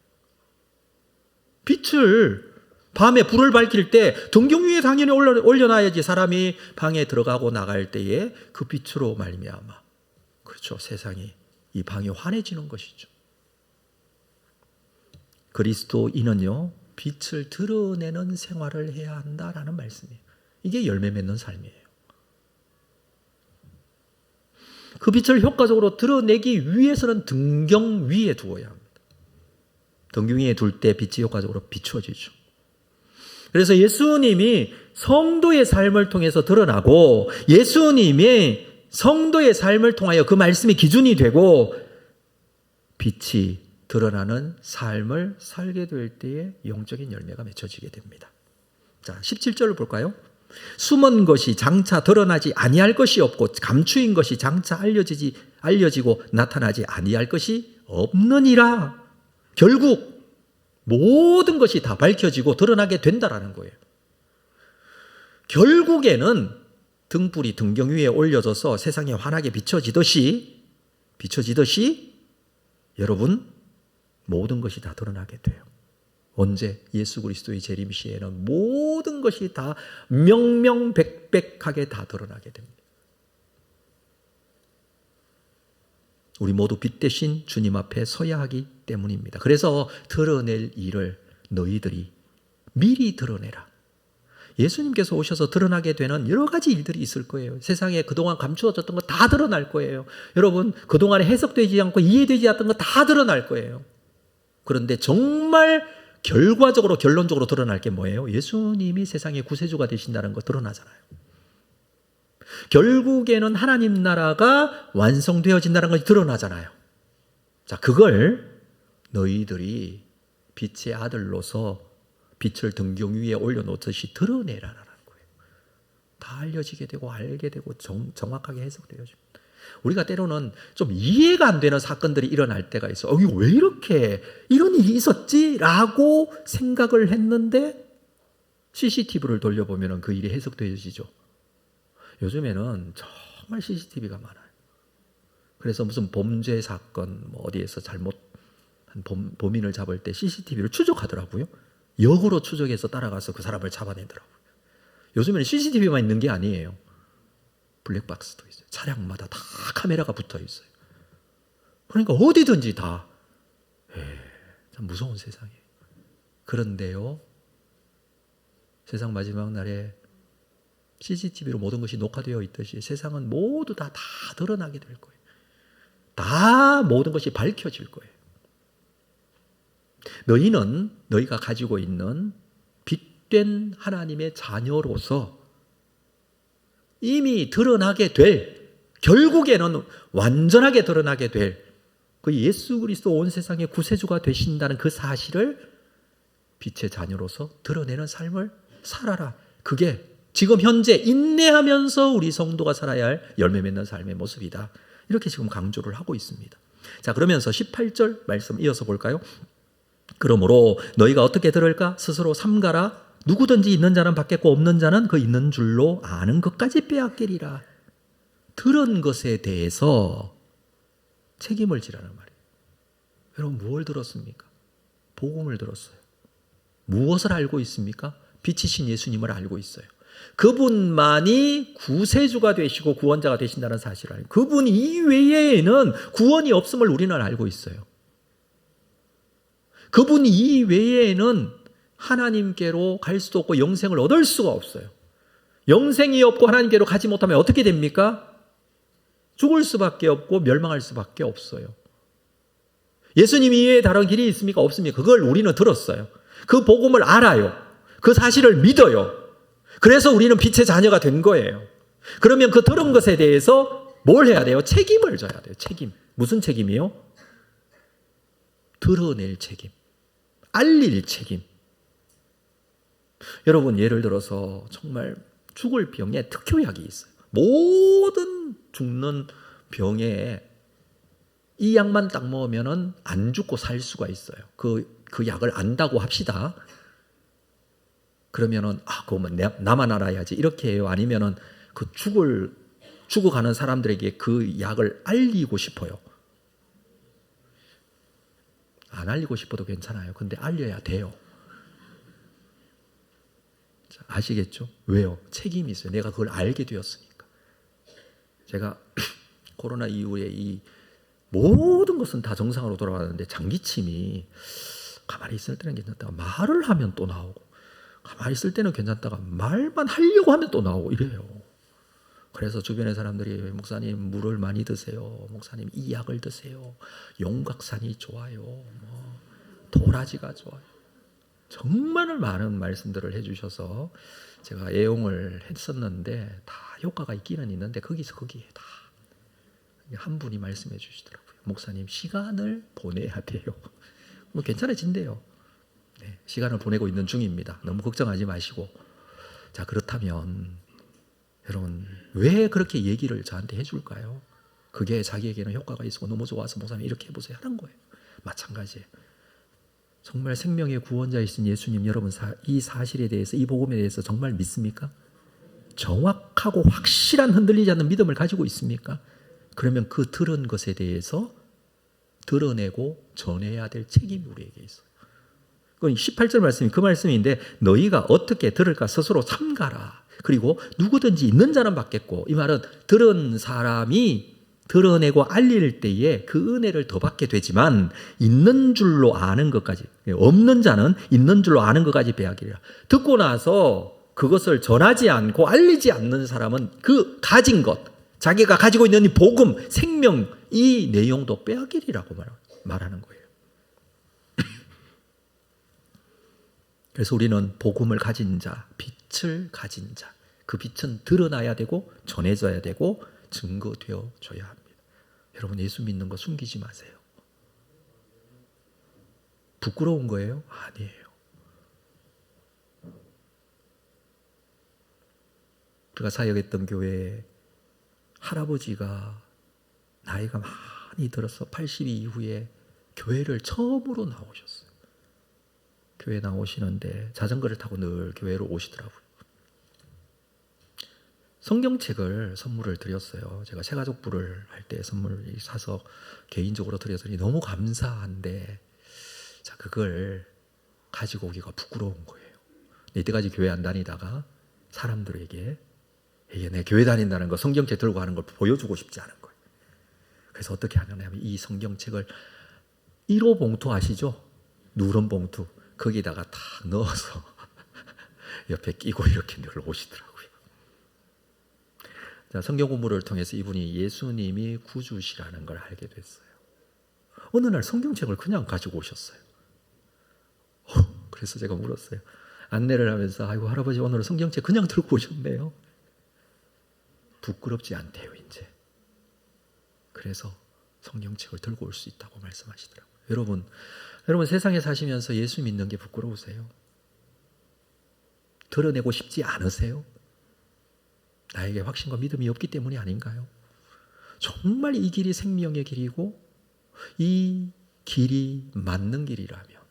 Speaker 3: 빛을 밤에 불을 밝힐 때 등경 위에 당연히 올려놔야지 사람이 방에 들어가고 나갈 때에 그 빛으로 말미암아 그렇죠. 세상이 이 방이 환해지는 것이죠. 그리스도인은요 빛을 드러내는 생활을 해야 한다라는 말씀이에요. 이게 열매 맺는 삶이에요. 그 빛을 효과적으로 드러내기 위해서는 등경 위에 두어야 합니다. 등경 위에 둘 때 빛이 효과적으로 비추어지죠. 그래서 예수님이 성도의 삶을 통해서 드러나고 예수님이 성도의 삶을 통하여 그 말씀이 기준이 되고 빛이 드러나는 삶을 살게 될 때에 영적인 열매가 맺혀지게 됩니다. 자, 17절을 볼까요? 숨은 것이 장차 드러나지 아니할 것이 없고 감추인 것이 장차 알려지고 나타나지 아니할 것이 없느니라. 결국 모든 것이 다 밝혀지고 드러나게 된다라는 거예요. 결국에는 등불이 등경 위에 올려져서 세상에 환하게 비춰지듯이 여러분 모든 것이 다 드러나게 돼요. 언제? 예수 그리스도의 재림 시에는 모든 것이 다 명명백백하게 다 드러나게 됩니다. 우리 모두 빛 대신 주님 앞에 서야 하기 때문입니다. 그래서 드러낼 일을 너희들이 미리 드러내라. 예수님께서 오셔서 드러나게 되는 여러 가지 일들이 있을 거예요. 세상에 그동안 감추어졌던 거 다 드러날 거예요. 여러분 그동안에 해석되지 않고 이해되지 않았던 거 다 드러날 거예요. 그런데 정말 결과적으로 결론적으로 드러날 게 뭐예요? 예수님이 세상의 구세주가 되신다는 거 드러나잖아요. 결국에는 하나님 나라가 완성되어진다는 것이 드러나잖아요. 자, 그걸 너희들이 빛의 아들로서 빛을 등경 위에 올려놓듯이 드러내라라는 거예요. 다 알려지게 되고 알게 되고 정확하게 해석되어집니다. 우리가 때로는 좀 이해가 안 되는 사건들이 일어날 때가 있어. 이거 왜 이렇게 이런 일이 있었지? 라고 생각을 했는데 CCTV를 돌려보면 그 일이 해석되어지죠. 요즘에는 정말 CCTV가 많아요. 그래서 무슨 범죄 사건 어디에서 잘못한 범인을 잡을 때 CCTV를 추적하더라고요. 역으로 추적해서 따라가서 그 사람을 잡아내더라고요. 요즘에는 CCTV만 있는 게 아니에요. 블랙박스도 있어요. 차량마다 다 카메라가 붙어 있어요. 그러니까 어디든지 다 참 무서운 세상이에요. 그런데요, 세상 마지막 날에 CCTV로 모든 것이 녹화되어 있듯이 세상은 모두 다 드러나게 될 거예요. 다 모든 것이 밝혀질 거예요. 너희는 너희가 가지고 있는 빛된 하나님의 자녀로서 이미 드러나게 될, 결국에는 완전하게 드러나게 될 그 예수 그리스도 온 세상의 구세주가 되신다는 그 사실을 빛의 자녀로서 드러내는 삶을 살아라. 그게 지금 현재 인내하면서 우리 성도가 살아야 할 열매 맺는 삶의 모습이다. 이렇게 지금 강조를 하고 있습니다. 자, 그러면서 18절 말씀 이어서 볼까요? 그러므로 너희가 어떻게 들을까? 스스로 삼가라. 누구든지 있는 자는 받겠고 없는 자는 그 있는 줄로 아는 것까지 빼앗기리라. 들은 것에 대해서 책임을 지라는 말이에요. 여러분 무엇을 들었습니까? 복음을 들었어요. 무엇을 알고 있습니까? 빛이신 예수님을 알고 있어요. 그분만이 구세주가 되시고 구원자가 되신다는 사실을 알고, 그분 이외에는 구원이 없음을 우리는 알고 있어요. 그분 이외에는 하나님께로 갈 수도 없고 영생을 얻을 수가 없어요. 영생이 없고 하나님께로 가지 못하면 어떻게 됩니까? 죽을 수밖에 없고 멸망할 수밖에 없어요. 예수님 이외에 다른 길이 있습니까? 없습니까? 그걸 우리는 들었어요. 그 복음을 알아요. 그 사실을 믿어요. 그래서 우리는 빛의 자녀가 된 거예요. 그러면 그 들은 것에 대해서 뭘 해야 돼요? 책임을 져야 돼요. 책임. 무슨 책임이요? 드러낼 책임. 알릴 책임. 여러분 예를 들어서 정말 죽을 병에 특효약이 있어요. 모든 죽는 병에 이 약만 딱 먹으면은 안 죽고 살 수가 있어요. 그 약을 안다고 합시다. 그러면은 그거면 나만 알아야지 이렇게 해요. 아니면은 그 죽어가는 사람들에게 그 약을 알리고 싶어요. 안 알리고 싶어도 괜찮아요. 근데 알려야 돼요. 아시겠죠? 왜요? 책임이 있어요. 내가 그걸 알게 되었으니까. 제가 코로나 이후에 이 모든 것은 다 정상으로 돌아가는데 장기침이 가만히 있을 때는 괜찮다가 말을 하면 또 나오고, 가만히 있을 때는 괜찮다가 말만 하려고 하면 또 나오고 이래요. 그래서 주변의 사람들이 목사님 물을 많이 드세요. 목사님 이 약을 드세요. 용각산이 좋아요. 도라지가 좋아요. 정말 많은 말씀들을 해주셔서 제가 애용을 했었는데 다 효과가 있기는 있는데 거기서 거기에 다 한 분이 말씀해 주시더라고요. 목사님 시간을 보내야 돼요. 뭐 괜찮아진대요. 네, 시간을 보내고 있는 중입니다. 너무 걱정하지 마시고. 자, 그렇다면 여러분 왜 그렇게 얘기를 저한테 해줄까요? 그게 자기에게는 효과가 있고 너무 좋아서 목사님 이렇게 해보세요 하는 거예요. 마찬가지예요. 정말 생명의 구원자이신 예수님, 여러분 이 사실에 대해서, 이 복음에 대해서 정말 믿습니까? 정확하고 확실한 흔들리지 않는 믿음을 가지고 있습니까? 그러면 그 들은 것에 대해서 드러내고 전해야 될 책임이 우리에게 있어요. 그건 18절 말씀이 그 말씀인데 너희가 어떻게 들을까 스스로 삼가라. 그리고 누구든지 있는 자는 받겠고, 이 말은 들은 사람이 드러내고 알릴 때에 그 은혜를 더 받게 되지만 있는 줄로 아는 것까지, 없는 자는 있는 줄로 아는 것까지 배하기라. 듣고 나서 그것을 전하지 않고 알리지 않는 사람은 그 가진 것, 자기가 가지고 있는 이 복음, 생명, 이 내용도 빼앗기리라고 말하는 거예요. 그래서 우리는 복음을 가진 자, 빛을 가진 자, 그 빛은 드러나야 되고 전해져야 되고 증거되어 줘야 합니다. 여러분 예수 믿는 거 숨기지 마세요. 부끄러운 거예요? 아니에요. 제가 사역했던 교회에 할아버지가 나이가 많이 들어서 80 이후에 교회를 처음으로 나오셨어요. 교회 나오시는데 자전거를 타고 늘 교회로 오시더라고요. 성경책을 선물을 드렸어요. 제가 새가족부를 할 때 선물 사서 개인적으로 드렸더니 너무 감사한데, 자, 그걸 가지고 오기가 부끄러운 거예요. 이때까지 교회 안 다니다가 사람들에게 이게 내 교회 다닌다는 거, 성경책 들고 가는 걸 보여주고 싶지 않은 거예요. 그래서 어떻게 하냐면 이 성경책을 1호 봉투 아시죠? 누런 봉투 거기다가 탁 넣어서 옆에 끼고 이렇게 늘 오시더라고요. 자, 성경 공부를 통해서 이분이 예수님이 구주시라는 걸 알게 됐어요. 어느 날 성경책을 그냥 가지고 오셨어요. 그래서 제가 물었어요. 안내를 하면서 아이고 할아버지 오늘 성경책 그냥 들고 오셨네요. 부끄럽지 않대요 이제. 그래서 성경책을 들고 올 수 있다고 말씀하시더라고요. 여러분 세상에 사시면서 예수 믿는 게 부끄러우세요? 드러내고 싶지 않으세요? 나에게 확신과 믿음이 없기 때문이 아닌가요? 정말 이 길이 생명의 길이고 이 길이 맞는 길이라면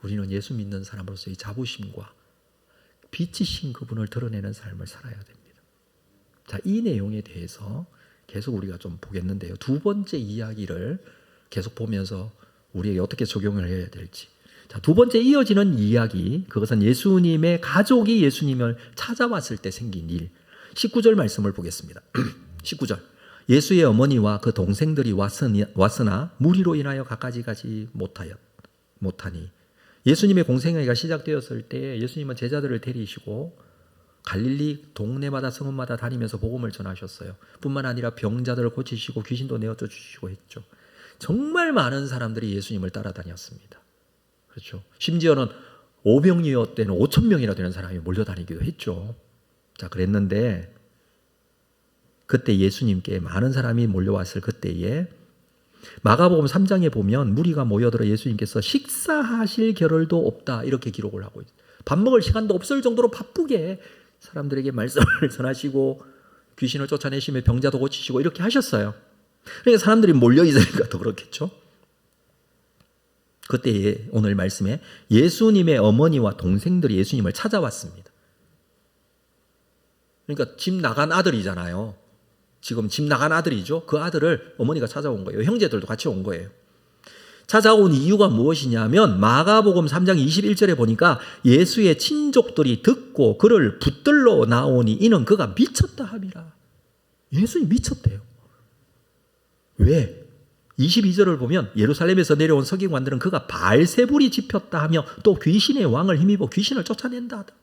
Speaker 3: 우리는 예수 믿는 사람으로서의 자부심과 빛이신 그분을 드러내는 삶을 살아야 됩니다. 자, 이 내용에 대해서 계속 우리가 좀 보겠는데요. 두 번째 이야기를 계속 보면서 우리에게 어떻게 적용을 해야 될지. 자, 두 번째 이어지는 이야기, 그것은 예수님의 가족이 예수님을 찾아왔을 때 생긴 일. 19절 말씀을 보겠습니다. 19절. 예수의 어머니와 그 동생들이 왔으나 무리로 인하여 가까이 가지 못하니. 예수님의 공생애가 시작되었을 때 예수님은 제자들을 데리시고 갈릴리 동네마다 성읍마다 다니면서 복음을 전하셨어요. 뿐만 아니라 병자들을 고치시고 귀신도 내어줘 주시고 했죠. 정말 많은 사람들이 예수님을 따라다녔습니다. 그렇죠. 심지어는 오병이어 때는 5,000명이나 되는 사람이 몰려다니기도 했죠. 자, 그랬는데 그때 예수님께 많은 사람이 몰려왔을 그때에 마가복음 3장에 보면 무리가 모여들어 예수님께서 식사하실 겨를도 없다 이렇게 기록을 하고 있어요. 밥 먹을 시간도 없을 정도로 바쁘게 사람들에게 말씀을 전하시고 귀신을 쫓아내시며 병자도 고치시고 이렇게 하셨어요. 그러니까 사람들이 몰려 있으니까 더 그렇겠죠. 그때 오늘 말씀에 예수님의 어머니와 동생들이 예수님을 찾아왔습니다. 그러니까 집 나간 아들이잖아요. 지금 집 나간 아들이죠. 그 아들을 어머니가 찾아온 거예요. 형제들도 같이 온 거예요. 찾아온 이유가 무엇이냐면 마가복음 3장 21절에 보니까 예수의 친족들이 듣고 그를 붙들러 나오니 이는 그가 미쳤다 함이라. 예수님 미쳤대요. 왜? 22절을 보면 예루살렘에서 내려온 서기관들은 그가 바알세불이 집혔다 하며 또 귀신의 왕을 힘입어 귀신을 쫓아낸다 하다.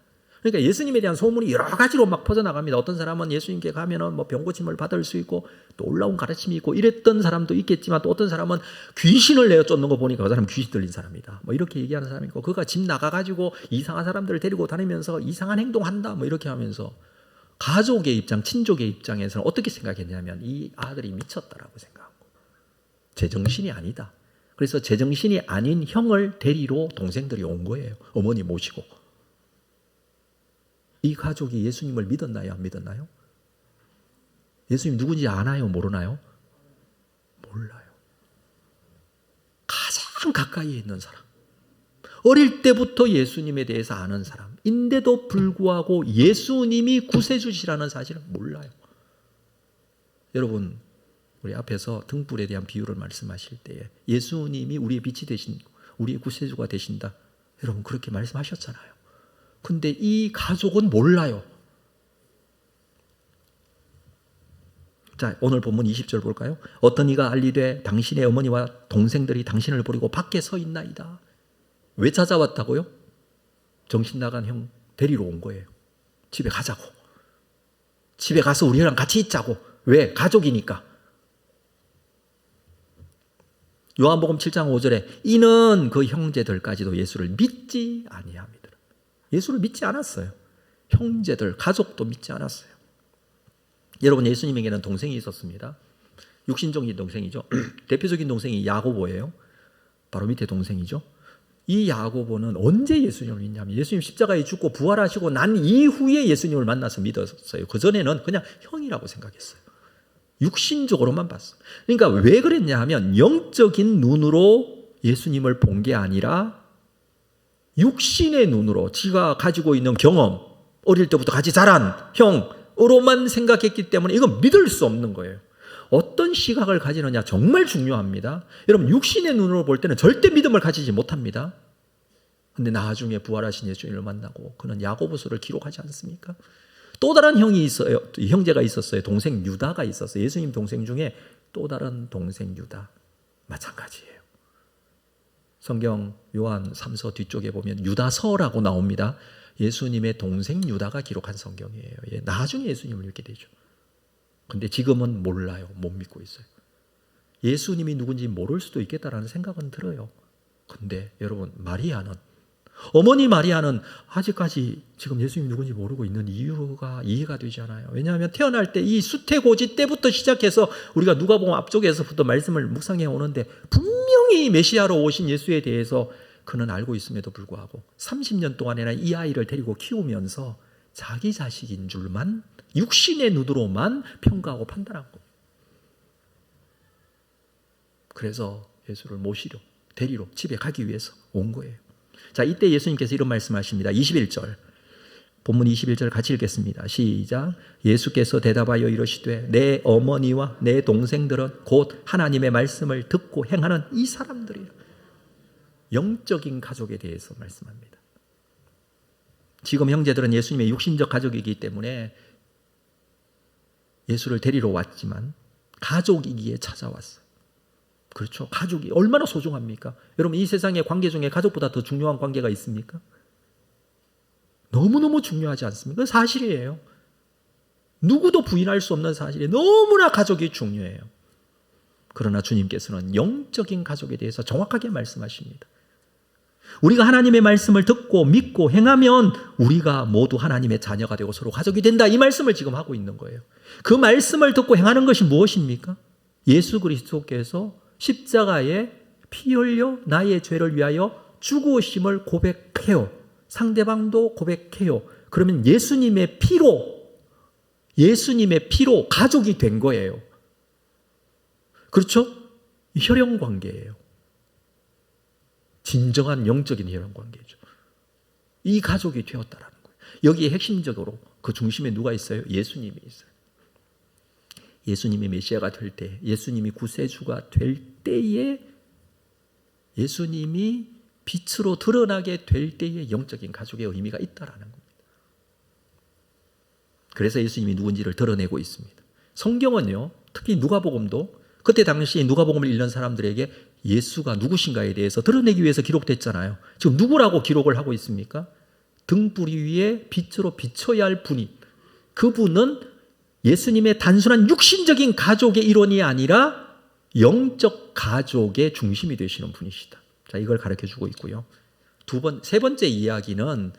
Speaker 3: 그러니까 예수님에 대한 소문이 여러 가지로 막 퍼져나갑니다. 어떤 사람은 예수님께 가면은 뭐 병고침을 받을 수 있고 또 놀라운 가르침이 있고 이랬던 사람도 있겠지만 또 어떤 사람은 귀신을 내어 쫓는 거 보니까 그 사람은 귀신 들린 사람이다. 뭐 이렇게 얘기하는 사람이 있고 그가 집 나가가지고 이상한 사람들을 데리고 다니면서 이상한 행동한다. 뭐 이렇게 하면서 가족의 입장, 친족의 입장에서는 어떻게 생각했냐면 이 아들이 미쳤다라고 생각하고 제정신이 아니다. 그래서 제정신이 아닌 형을 데리러 동생들이 온 거예요. 어머니 모시고. 이 가족이 예수님을 믿었나요? 안 믿었나요? 예수님 누군지 아나요? 모르나요? 몰라요. 가장 가까이에 있는 사람. 어릴 때부터 예수님에 대해서 아는 사람인데도 불구하고 예수님이 구세주시라는 사실을 몰라요. 여러분, 우리 앞에서 등불에 대한 비유를 말씀하실 때에 예수님이 우리의 빛이 되신, 우리의 구세주가 되신다. 여러분 그렇게 말씀하셨잖아요. 근데 이 가족은 몰라요. 자, 오늘 본문 20절 볼까요? 어떤 이가 알리되 당신의 어머니와 동생들이 당신을 버리고 밖에 서 있나이다. 왜 찾아왔다고요? 정신 나간 형 데리러 온 거예요. 집에 가자고. 집에 가서 우리랑 같이 있자고. 왜? 가족이니까. 요한복음 7장 5절에 이는 그 형제들까지도 예수를 믿지 아니합니다. 예수를 믿지 않았어요. 형제들, 가족도 믿지 않았어요. 여러분 예수님에게는 동생이 있었습니다. 육신적인 동생이죠. 대표적인 동생이 야고보예요. 바로 밑에 동생이죠. 이 야고보는 언제 예수님을 믿냐면 예수님 십자가에 죽고 부활하시고 난 이후에 예수님을 만나서 믿었어요. 그전에는 그냥 형이라고 생각했어요. 육신적으로만 봤어요. 그러니까 왜 그랬냐 하면 영적인 눈으로 예수님을 본 게 아니라 육신의 눈으로 지가 가지고 있는 경험, 어릴 때부터 같이 자란 형으로만 생각했기 때문에 이건 믿을 수 없는 거예요. 어떤 시각을 가지느냐 정말 중요합니다. 여러분 육신의 눈으로 볼 때는 절대 믿음을 가지지 못합니다. 근데 나중에 부활하신 예수님을 만나고 그는 야고보서를 기록하지 않습니까? 또 다른 형이 있어요. 형제가 있었어요. 동생 유다가 있었어요. 예수님 동생 중에 또 다른 동생 유다. 마찬가지예요. 성경 요한 3서 뒤쪽에 보면 유다서라고 나옵니다. 예수님의 동생 유다가 기록한 성경이에요. 나중에 예수님을 믿게 되죠. 근데 지금은 몰라요. 못 믿고 있어요. 예수님이 누군지 모를 수도 있겠다라는 생각은 들어요. 근데 여러분 마리아는 어머니 마리아는 아직까지 지금 예수님이 누군지 모르고 있는 이유가 이해가 되지 않아요. 왜냐하면 태어날 때 이 수태고지 때부터 시작해서 우리가 누가복음 앞쪽에서부터 말씀을 묵상해 오는데 분명히 메시아로 오신 예수에 대해서 그는 알고 있음에도 불구하고 30년 동안이나 이 아이를 데리고 키우면서 자기 자식인 줄만 육신의 눈으로만 평가하고 판단한 거예요. 그래서 예수를 모시려 데리러 집에 가기 위해서 온 거예요. 자, 이때 예수님께서 이런 말씀하십니다. 21절. 본문 21절 같이 읽겠습니다. 시작. 예수께서 대답하여 이르시되 내 어머니와 내 동생들은 곧 하나님의 말씀을 듣고 행하는 이 사람들이라. 영적인 가족에 대해서 말씀합니다. 지금 형제들은 예수님의 육신적 가족이기 때문에 예수를 데리러 왔지만 가족이기에 찾아왔어요. 그렇죠. 가족이 얼마나 소중합니까? 여러분 이 세상의 관계 중에 가족보다 더 중요한 관계가 있습니까? 너무너무 중요하지 않습니까? 그건 사실이에요. 누구도 부인할 수 없는 사실이에요. 너무나 가족이 중요해요. 그러나 주님께서는 영적인 가족에 대해서 정확하게 말씀하십니다. 우리가 하나님의 말씀을 듣고 믿고 행하면 우리가 모두 하나님의 자녀가 되고 서로 가족이 된다. 이 말씀을 지금 하고 있는 거예요. 그 말씀을 듣고 행하는 것이 무엇입니까? 예수 그리스도께서 십자가에 피 흘려 나의 죄를 위하여 죽으심을 고백해요. 상대방도 고백해요. 그러면 예수님의 피로 가족이 된 거예요. 그렇죠? 혈연 관계예요. 진정한 영적인 혈연 관계죠. 이 가족이 되었다라는 거예요. 여기에 핵심적으로 그 중심에 누가 있어요? 예수님이 있어요. 예수님이 메시아가 될 때, 예수님이 구세주가 될 때에, 예수님이 빛으로 드러나게 될 때에 영적인 가족의 의미가 있다라는 겁니다. 그래서 예수님이 누군지를 드러내고 있습니다. 성경은요, 특히 누가복음도 그때 당시 누가복음을 읽는 사람들에게 예수가 누구신가에 대해서 드러내기 위해서 기록됐잖아요. 지금 누구라고 기록을 하고 있습니까? 등불이 위에 빛으로 비춰야 할 분이, 그분은 예수님의 단순한 육신적인 가족의 일원이 아니라 영적 가족의 중심이 되시는 분이시다. 자, 이걸 가르쳐주고 있고요. 세 번째 이야기는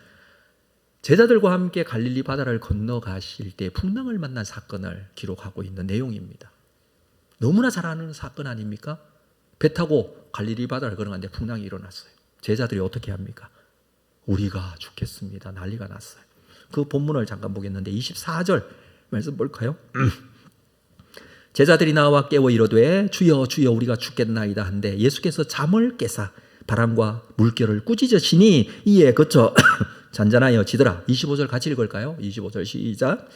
Speaker 3: 제자들과 함께 갈릴리 바다를 건너가실 때 풍랑을 만난 사건을 기록하고 있는 내용입니다. 너무나 잘 아는 사건 아닙니까? 배 타고 갈릴리 바다를 걸어가는데 풍랑이 일어났어요. 제자들이 어떻게 합니까? 우리가 죽겠습니다. 난리가 났어요. 그 본문을 잠깐 보겠는데 24절 말씀 볼까요? 제자들이 나와 깨워 이르되 주여 주여 우리가 죽겠나이다 한데 예수께서 잠을 깨사 바람과 물결을 꾸짖으시니 이에 그쳐 잔잔하여 지더라. 25절 같이 읽을까요? 25절 시작.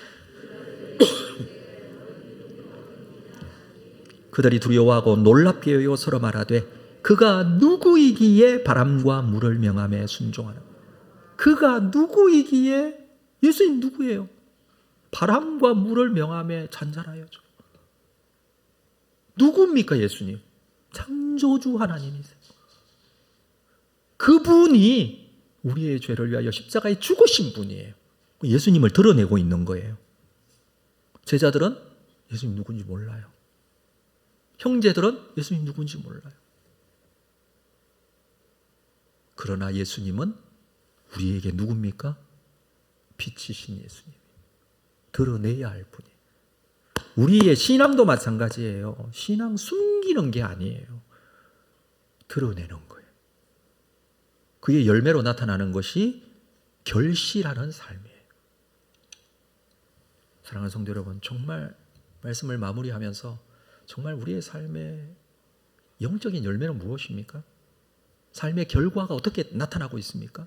Speaker 3: 그들이 두려워하고 놀랍게요 서로 말하되 그가 누구이기에 바람과 물을 명함에 순종하는. 그가 누구이기에, 예수님 누구예요? 바람과 물을 명함에 잔잔하여져. 누굽니까 예수님? 창조주 하나님이세요. 그분이 우리의 죄를 위하여 십자가에 죽으신 분이에요. 예수님을 드러내고 있는 거예요. 제자들은 예수님 누군지 몰라요. 형제들은 예수님 누군지 몰라요. 그러나 예수님은 우리에게 누굽니까? 빛이신 예수님. 드러내야 할 분이에요. 우리의 신앙도 마찬가지예요. 신앙 숨기는 게 아니에요. 드러내는 거예요. 그게 열매로 나타나는 것이 결실하는 삶이에요. 사랑하는 성도 여러분, 정말 말씀을 마무리하면서 정말 우리의 삶의 영적인 열매는 무엇입니까? 삶의 결과가 어떻게 나타나고 있습니까?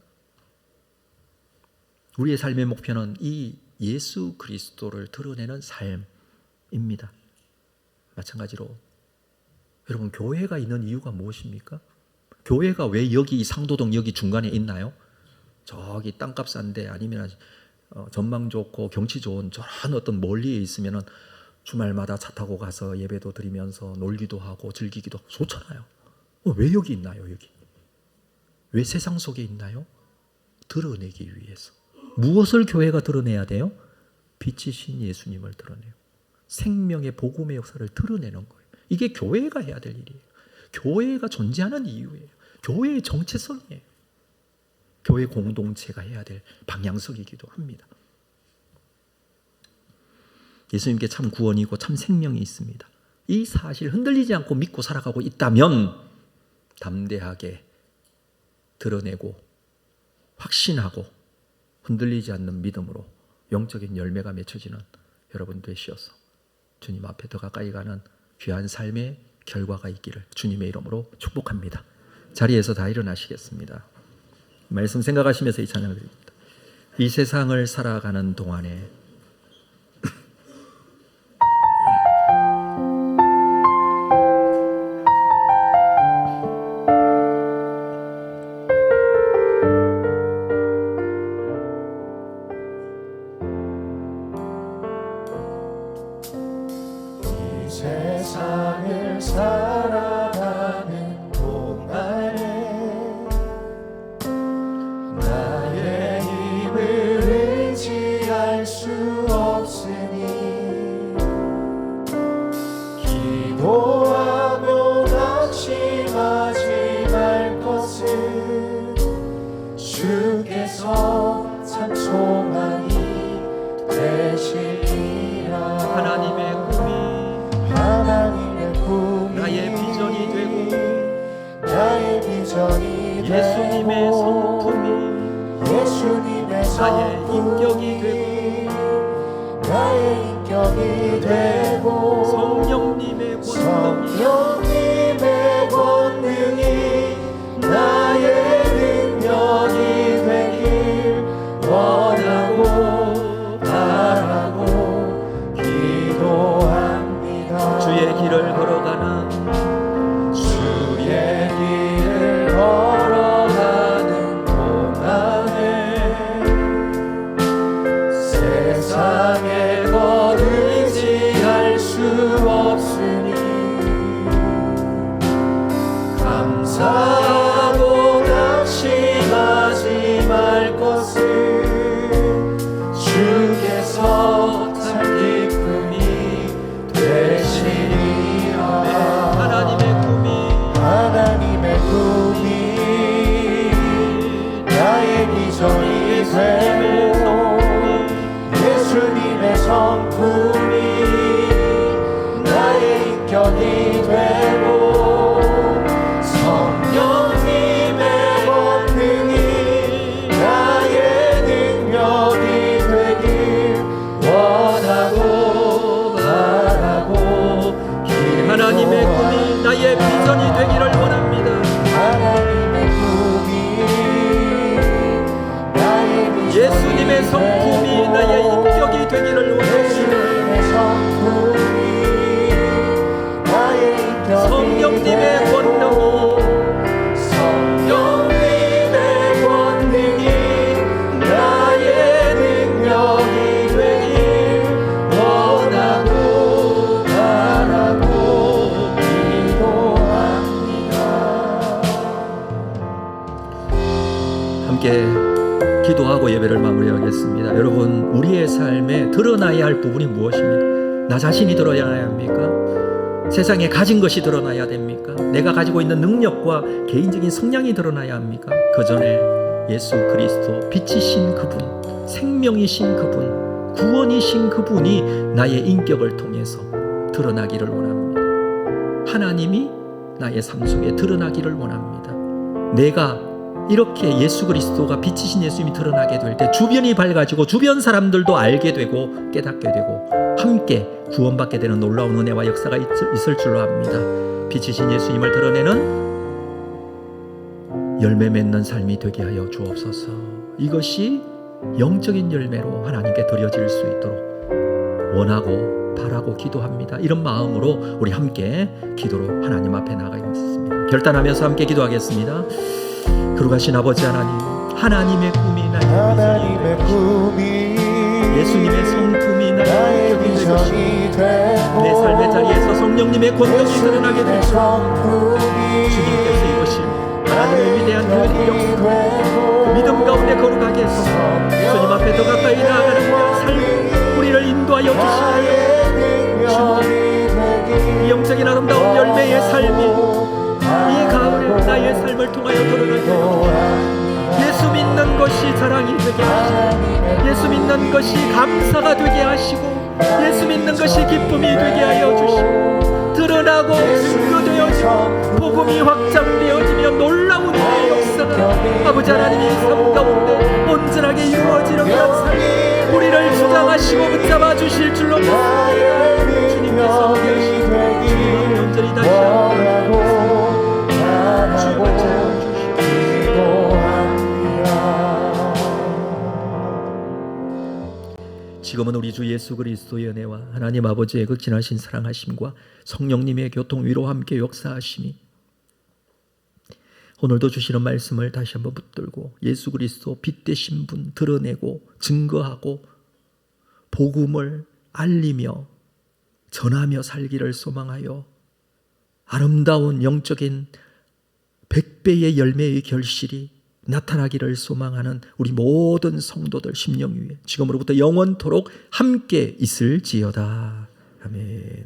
Speaker 3: 우리의 삶의 목표는 이 예수 그리스도를 드러내는 삶입니다. 마찬가지로 여러분, 교회가 있는 이유가 무엇입니까? 교회가 왜 여기 상도동 여기 중간에 있나요? 저기 땅값 싼데 아니면 전망 좋고 경치 좋은 저런 어떤 멀리에 있으면은 주말마다 차 타고 가서 예배도 드리면서 놀기도 하고 즐기기도 하고 좋잖아요. 왜 여기 있나요? 여기 왜 세상 속에 있나요? 드러내기 위해서. 무엇을 교회가 드러내야 돼요? 빛이신 예수님을 드러내요. 생명의 복음의 역사를 드러내는 거예요. 이게 교회가 해야 될 일이에요. 교회가 존재하는 이유예요. 교회의 정체성이에요. 교회 공동체가 해야 될 방향성이기도 합니다. 예수님께 참 구원이고 참 생명이 있습니다. 이 사실 흔들리지 않고 믿고 살아가고 있다면 담대하게 드러내고 확신하고 흔들리지 않는 믿음으로 영적인 열매가 맺혀지는 여러분 되시어서 주님 앞에 더 가까이 가는 귀한 삶의 결과가 있기를 주님의 이름으로 축복합니다. 자리에서 다 일어나시겠습니다. 말씀 생각하시면서 이 찬양을 드립니다. 이 세상을 살아가는 동안에
Speaker 1: 세상을 살아가는 동안에 나의 힘을 의지할 수 없으니 기도하며 낙심하지 말 것을 주께서 참 소망이 되시리라.
Speaker 3: 하나님의 나의 비전이 되고 예수님의 성품이 나의 인격이 되고 성령님의 권능이 성령님의 권능이 나의 능력이 되길 원하고 바라고 기도합니다. 주의 길을 걸어가는 주의 길을 걸어가는 동안에 세상의 것 의지할 수 없으니 감사하고 낙심하지 말 것을 주께서 참 기쁨이 되시리라. 하나님의 꿈이 나의 비전이 되고 예수님의 성품이 나의 인격이 되고 성령님의 권능이 나의 능력이 되길 원하고 바라고
Speaker 2: 하나님의 꿈이 나의 비전이 되기를 원합니다.
Speaker 3: 하나님의 꿈이 나의 비전이
Speaker 2: 예수님의 성품이 나의 인격이 되기를 원합니다.
Speaker 3: 예수님의 성품이 나의 인격이
Speaker 2: 성령님의 권능이
Speaker 3: 나의 능력이 되길 원하고 바라고 기도합니다. 함께 기도하고 예배를 마무리하겠습니다. 여러분, 우리의 삶에 드러나야 할 부분이 무엇입니까? 나 자신이 드러나야 합니까? 세상에 가진 것이 드러나야 됩니까? 내가 가지고 있는 능력과 개인적인 성향이 드러나야 합니까? 그 전에 예수 그리스도 빛이신 그분, 생명이신 그분, 구원이신 그분이 나의 인격을 통해서 드러나기를 원합니다. 하나님이 나의 삶 속에 드러나기를 원합니다. 내가 이렇게 예수 그리스도가 빛이신 예수님이 드러나게 될 때 주변이 밝아지고 주변 사람들도 알게 되고 깨닫게 되고 함께 구원받게 되는 놀라운 은혜와 역사가 있을 줄로 압니다. 빛이신 예수님을 드러내는 열매 맺는 삶이 되게 하여 주옵소서. 이것이 영적인 열매로 하나님께 드려질 수 있도록 원하고 바라고 기도합니다. 이런 마음으로 우리 함께 기도로 하나님 앞에 나가겠습니다. 결단하면서 함께 기도하겠습니다. 거룩하신 아버지 하나님, 하나님의 꿈이 나의 꿈이 예수님의 성품이 나의 비전이 되고 내 삶의 자리에서 성령님의 권능이 드러나게 되고 주님께서 이것이 하나님의 위대한 능력 믿음 가운데 거룩하게 해서 주님 앞에 더 가까이 나아가는 삶 우리를 인도하여 주시나요? 주님, 이 영적인 아름다운 열매의 삶이 이 가을에 나의 삶을 통하여 드러나게 하여 예수 믿는 것이 자랑이 되게 하시고 예수 믿는 것이 감사가 되게 하시고 예수 믿는 것이 기쁨이 되게 하여 주시고 드러나고 증거되어지고 복음이 확장되어지며 놀라운 은혜의 역사가 아버지 하나님의 삶 가운데 온전하게 이루어지는 그런 삶 우리를 주장하시고 붙잡아 주실 줄로 믿습니다. 주님께서 함께하시고 주님은 온전히 다시 한번 주님을 채워주시고 지금은 우리 주 예수 그리스도의 은혜와 하나님 아버지의 극진하신 사랑하심과 성령님의 교통 위로 함께 역사하심이 오늘도 주시는 말씀을 다시 한번 붙들고 예수 그리스도 빛 되신 분 드러내고 증거하고 복음을 알리며 전하며 살기를 소망하여 아름다운 영적인 100배의 열매의 결실이 나타나기를 소망하는 우리 모든 성도들 심령 위에 지금으로부터 영원토록 함께 있을지어다. 아멘.